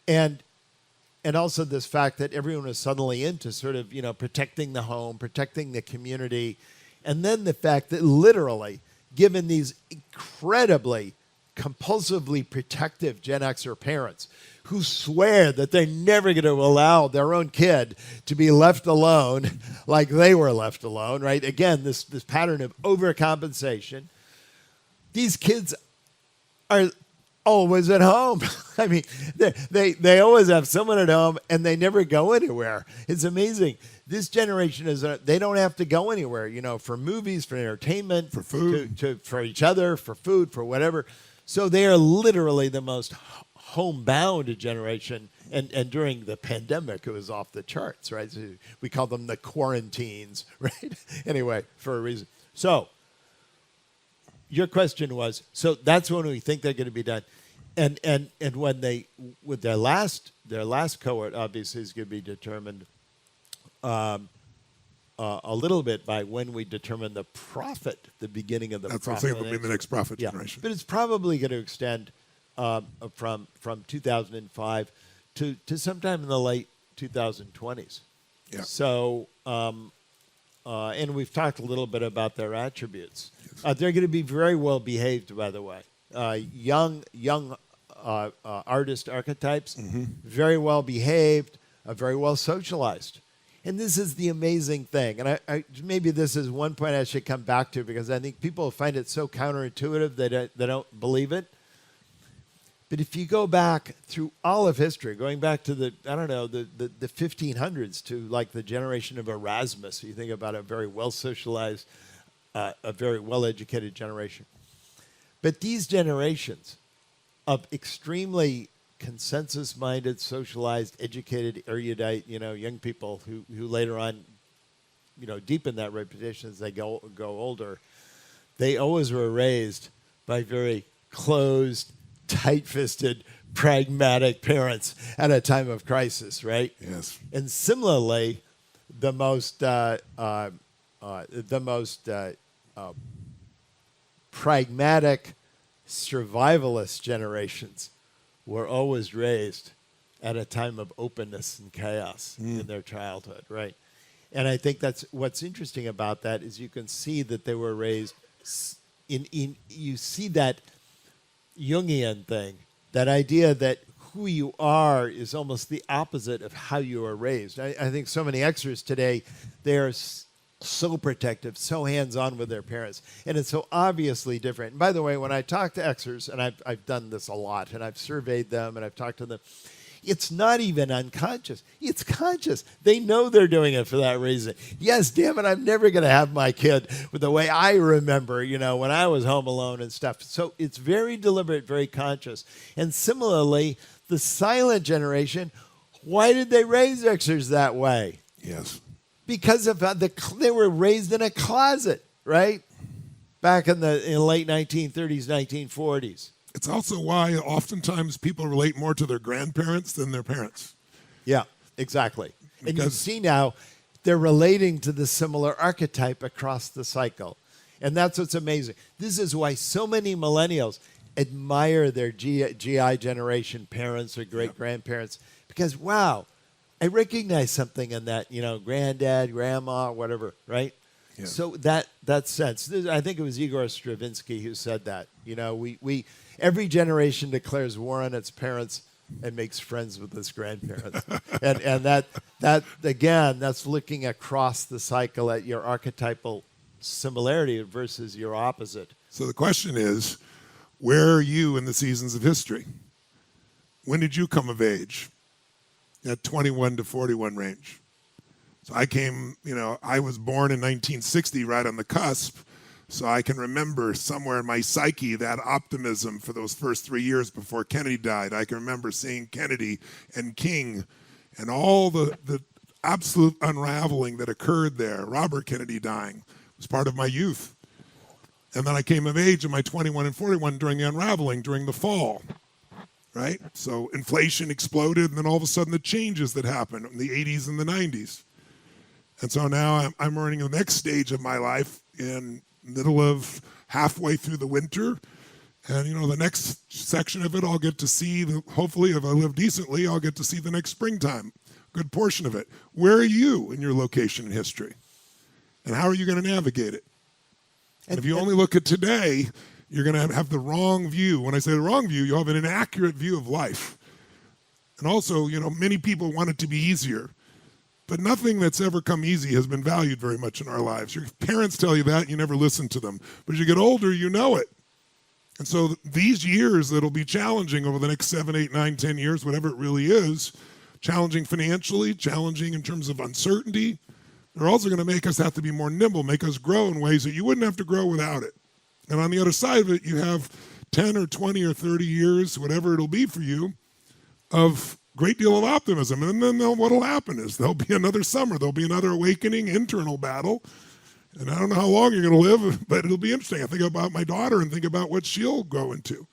And also this fact that everyone was suddenly into sort of, protecting the home, protecting the community. And then the fact that literally, given these incredibly compulsively protective Gen Xer parents who swear that they're never going to allow their own kid to be left alone like they were left alone, right? Again, this pattern of overcompensation. These kids are always at home. I mean, they always have someone at home and they never go anywhere. It's amazing. This generation they don't have to go anywhere, for movies, for entertainment, for food, for each other, for food, for whatever. So they are literally the most homebound generation. And during the pandemic, it was off the charts, right? So we call them the quarantines, right? Anyway, for a reason. So your question was, so that's when we think they're going to be done. And when with their last cohort, obviously, is going to be determined a little bit by when we determine the prophet, the beginning of the prophet. That's what I think will be the next prophet generation. But it's probably going to extend from 2005 to sometime in the late 2020s. Yeah. So, and we've talked a little bit about their attributes. They're going to be very well behaved, by the way. Young artist archetypes, very well behaved, very well socialized. And this is the amazing thing. And I maybe this is one point I should come back to, because I think people find it so counterintuitive that they don't believe it. But if you go back through all of history, going back to the 1500s to like the generation of Erasmus, you think about a very well socialized, a very well educated generation. But these generations of extremely consensus-minded, socialized, educated, erudite, young people who later on, deepen that reputation as they go older, they always were raised by very closed, tight-fisted, pragmatic parents at a time of crisis, right? Yes. And similarly, the most pragmatic, survivalist generations were always raised at a time of openness and chaos in their childhood, right? And I think that's what's interesting about that is you can see that they were raised you see that Jungian thing, that idea that who you are is almost the opposite of how you are raised. I think so many Xers today, they're so protective, so hands-on with their parents, and it's so obviously different. And by the way, when I talk to Xers, and I've done this a lot, and I've surveyed them, and I've talked to them, It's not even unconscious. It's conscious. They know they're doing it for that reason. Yes, damn it, I'm never going to have my kid with the way I remember, when I was home alone and stuff. So it's very deliberate, very conscious. And similarly, the silent generation, why did they raise Xers that way? Yes. Because of they were raised in a closet, right? Back in the late 1930s, 1940s. It's also why oftentimes people relate more to their grandparents than their parents. Yeah, exactly. And you Because- see now they're relating to the similar archetype across the cycle. And that's what's amazing. This is why so many millennials admire their GI generation parents or great-grandparents because, wow, I recognize something in that, granddad, grandma, whatever, right? Yeah. So that sense, I think it was Igor Stravinsky who said that. We every generation declares war on its parents and makes friends with its grandparents, and that again, that's looking across the cycle at your archetypal similarity versus your opposite. So the question is, where are you in the seasons of history? When did you come of age? At 21 to 41 range. So I was born in 1960, right on the cusp. So I can remember somewhere in my psyche that optimism for those first 3 years before Kennedy died. I can remember seeing Kennedy and King and all the absolute unraveling that occurred there. Robert Kennedy dying was part of my youth. And then I came of age in my 21 and 41 during the unraveling, during the fall. Right? So inflation exploded, and then all of a sudden the changes that happened in the 80s and the 90s. And so now I'm earning the next stage of my life in middle of halfway through the winter. And, the next section of it I'll get to see, hopefully if I live decently, I'll get to see the next springtime, a good portion of it. Where are you in your location in history? And how are you going to navigate it? And if you only look at today, you're going to have the wrong view. When I say the wrong view, you'll have an inaccurate view of life. And also, many people want it to be easier. But nothing that's ever come easy has been valued very much in our lives. Your parents tell you that, you never listen to them. But as you get older, you know it. And so these years that'll be challenging over the next 7, 8, 9, 10 years, whatever it really is, challenging financially, challenging in terms of uncertainty, they're also going to make us have to be more nimble, make us grow in ways that you wouldn't have to grow without it. And on the other side of it, you have 10 or 20 or 30 years, whatever it'll be for you, of great deal of optimism. And then what'll happen is there'll be another summer. There'll be another awakening, internal battle. And I don't know how long you're going to live, but it'll be interesting. I think about my daughter and think about what she'll go into.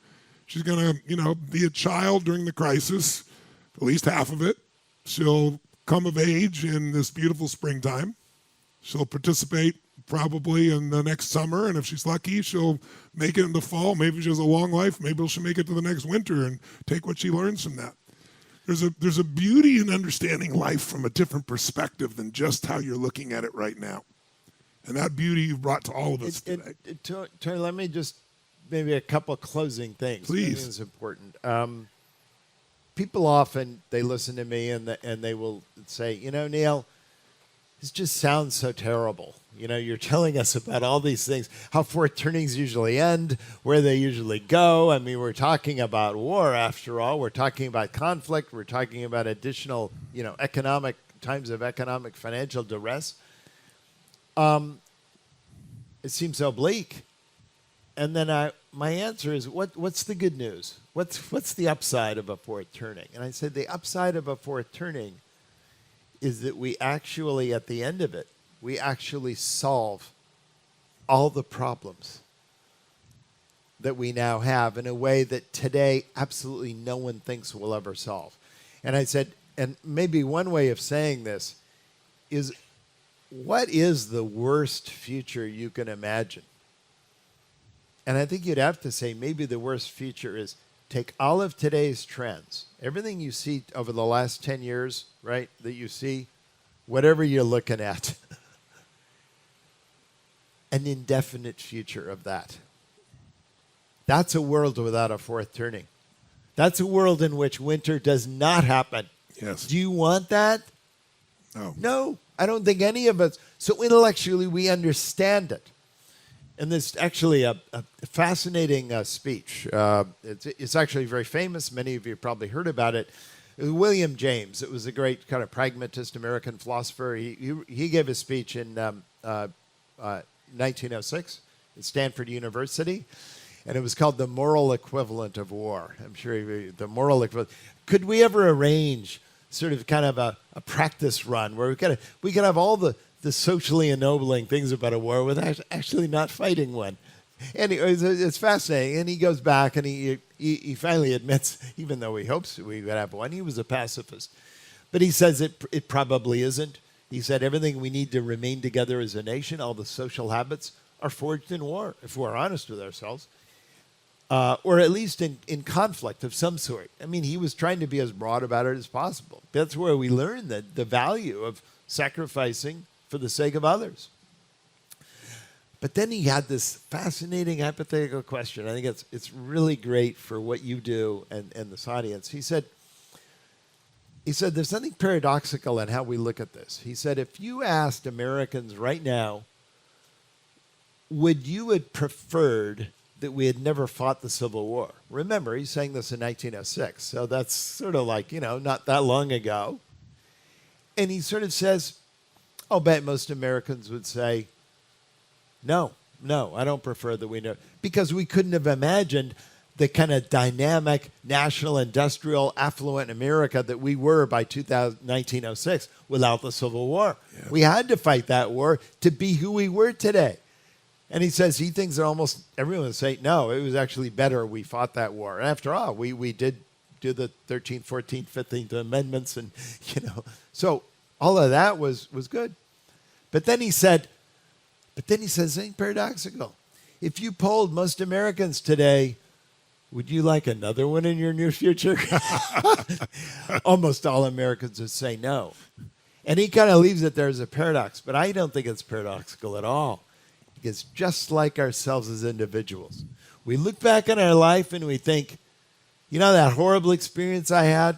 She's going to, be a child during the crisis, at least half of it. She'll come of age in this beautiful springtime. She'll participate probably in the next summer, and if she's lucky, she'll make it in the fall. Maybe she has a long life. Maybe she'll make it to the next winter and take what she learns from that. There's a beauty in understanding life from a different perspective than just how you're looking at it right now. And that beauty you've brought to all of us today. Tony, let me just maybe a couple closing things. Please. I think it's important. People often, they listen to me and they will say, Neil, this just sounds so terrible. You're telling us about all these things, how fourth turnings usually end, where they usually go. I mean, we're talking about war after all. We're talking about conflict. We're talking about additional, economic times of economic financial duress. It seems so bleak. And then my answer is, what's the good news? What's the upside of a fourth turning? And I said the upside of a fourth turning is that we actually, at the end of it, we actually solve all the problems that we now have in a way that today absolutely no one thinks we'll ever solve. And I said, and maybe one way of saying this is, what is the worst future you can imagine? And I think you'd have to say maybe the worst future is take all of today's trends, everything you see over the last 10 years, right, that you see, whatever you're looking at, an indefinite future of that. That's a world without a fourth turning. That's a world in which winter does not happen. Yes. Do you want that? No. No, I don't think any of us. So intellectually, we understand it. And there's actually a fascinating speech. It's actually very famous. Many of you probably heard about it. It was William James. It was a great kind of pragmatist American philosopher. He gave a speech in 1906 at Stanford University, and it was called The Moral Equivalent of War. I'm sure the moral equivalent. Could we ever arrange sort of kind of a practice run where we could have all the socially ennobling things about a war without actually not fighting one? And it's fascinating. And he goes back and he finally admits, even though he hopes we would have one, he was a pacifist. But he says it probably isn't. He said everything we need to remain together as a nation, all the social habits, are forged in war, if we're honest with ourselves, or at least in conflict of some sort. I mean, he was trying to be as broad about it as possible. That's where we learn the value of sacrificing for the sake of others. But then he had this fascinating hypothetical question. I think it's really great for what you do and this audience. He said, there's something paradoxical in how we look at this. He said, if you asked Americans right now, would you have preferred that we had never fought the Civil War? Remember, he's saying this in 1906, so that's sort of like, not that long ago. And he sort of says, I'll bet most Americans would say, no, I don't prefer that we know. Because we couldn't have imagined the kind of dynamic, national, industrial, affluent America that we were by 1906 without the Civil War. Yeah. We had to fight that war to be who we were today. And he says he thinks that almost everyone would say, no, it was actually better we fought that war. And after all, we did do the 13th, 14th, 15th Amendments. And, so all of that was good. But then he said something paradoxical. If you polled most Americans today, would you like another one in your near future? Almost all Americans would say no. And he kind of leaves it there as a paradox, but I don't think it's paradoxical at all. Because just like ourselves as individuals, we look back on our life and we think, that horrible experience I had,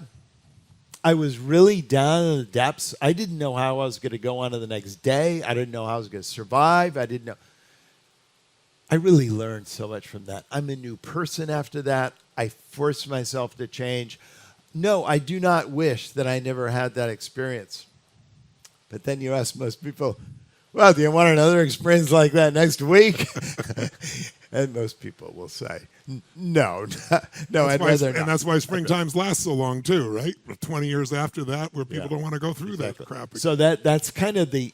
I was really down in the depths. I didn't know how I was going to go on to the next day. I didn't know how I was going to survive. I didn't know. I really learned so much from that. I'm a new person after that. I forced myself to change. No, I do not wish that I never had that experience. But then you ask most people, well, do you want another experience like that next week? And most people will say, no, I'd rather not. And that's why springtimes last so long too, right? 20 years after that, where people don't want to go through that crap again. So that's kind of the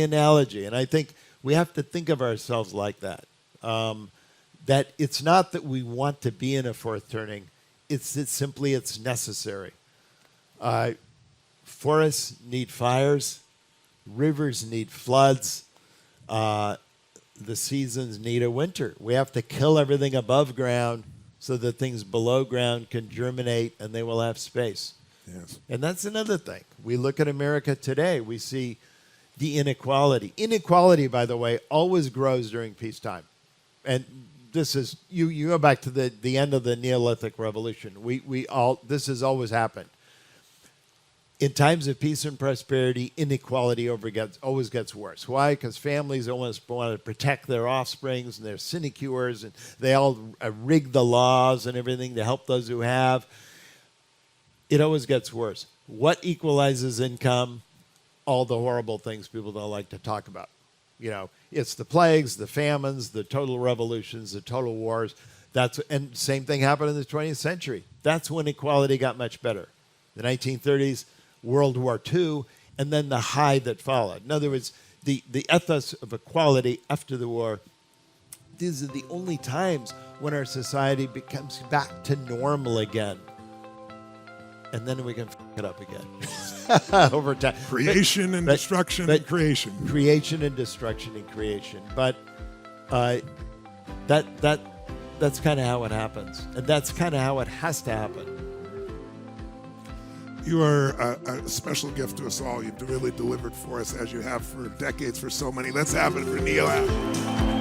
analogy, and I think we have to think of ourselves like that. That it's not that we want to be in a fourth turning; it's simply it's necessary. Forests need fires. Rivers need floods. The seasons need a winter. We have to kill everything above ground so that things below ground can germinate and they will have space. Yes. And that's another thing. We look at America today, we see the inequality. Inequality, by the way, always grows during peacetime. And this is, you go back to the end of the Neolithic Revolution. This has always happened. In times of peace and prosperity, inequality always gets worse. Why? Because families always want to protect their offsprings, and they're sinecures, and they all rig the laws and everything to help those who have. It always gets worse. What equalizes income? All the horrible things people don't like to talk about. It's the plagues, the famines, the total revolutions, the total wars. And same thing happened in the 20th century. That's when equality got much better. The 1930s, World War II, and then the high that followed. In other words, the ethos of equality after the war, these are the only times when our society becomes back to normal again. And then we can f it up again over time. Creation and destruction and creation. Creation and destruction and creation. But that's kind of how it happens. And that's kind of how it has to happen. You are a special gift to us all. You've really delivered for us, as you have for decades for so many. Let's have it for Neil Allen.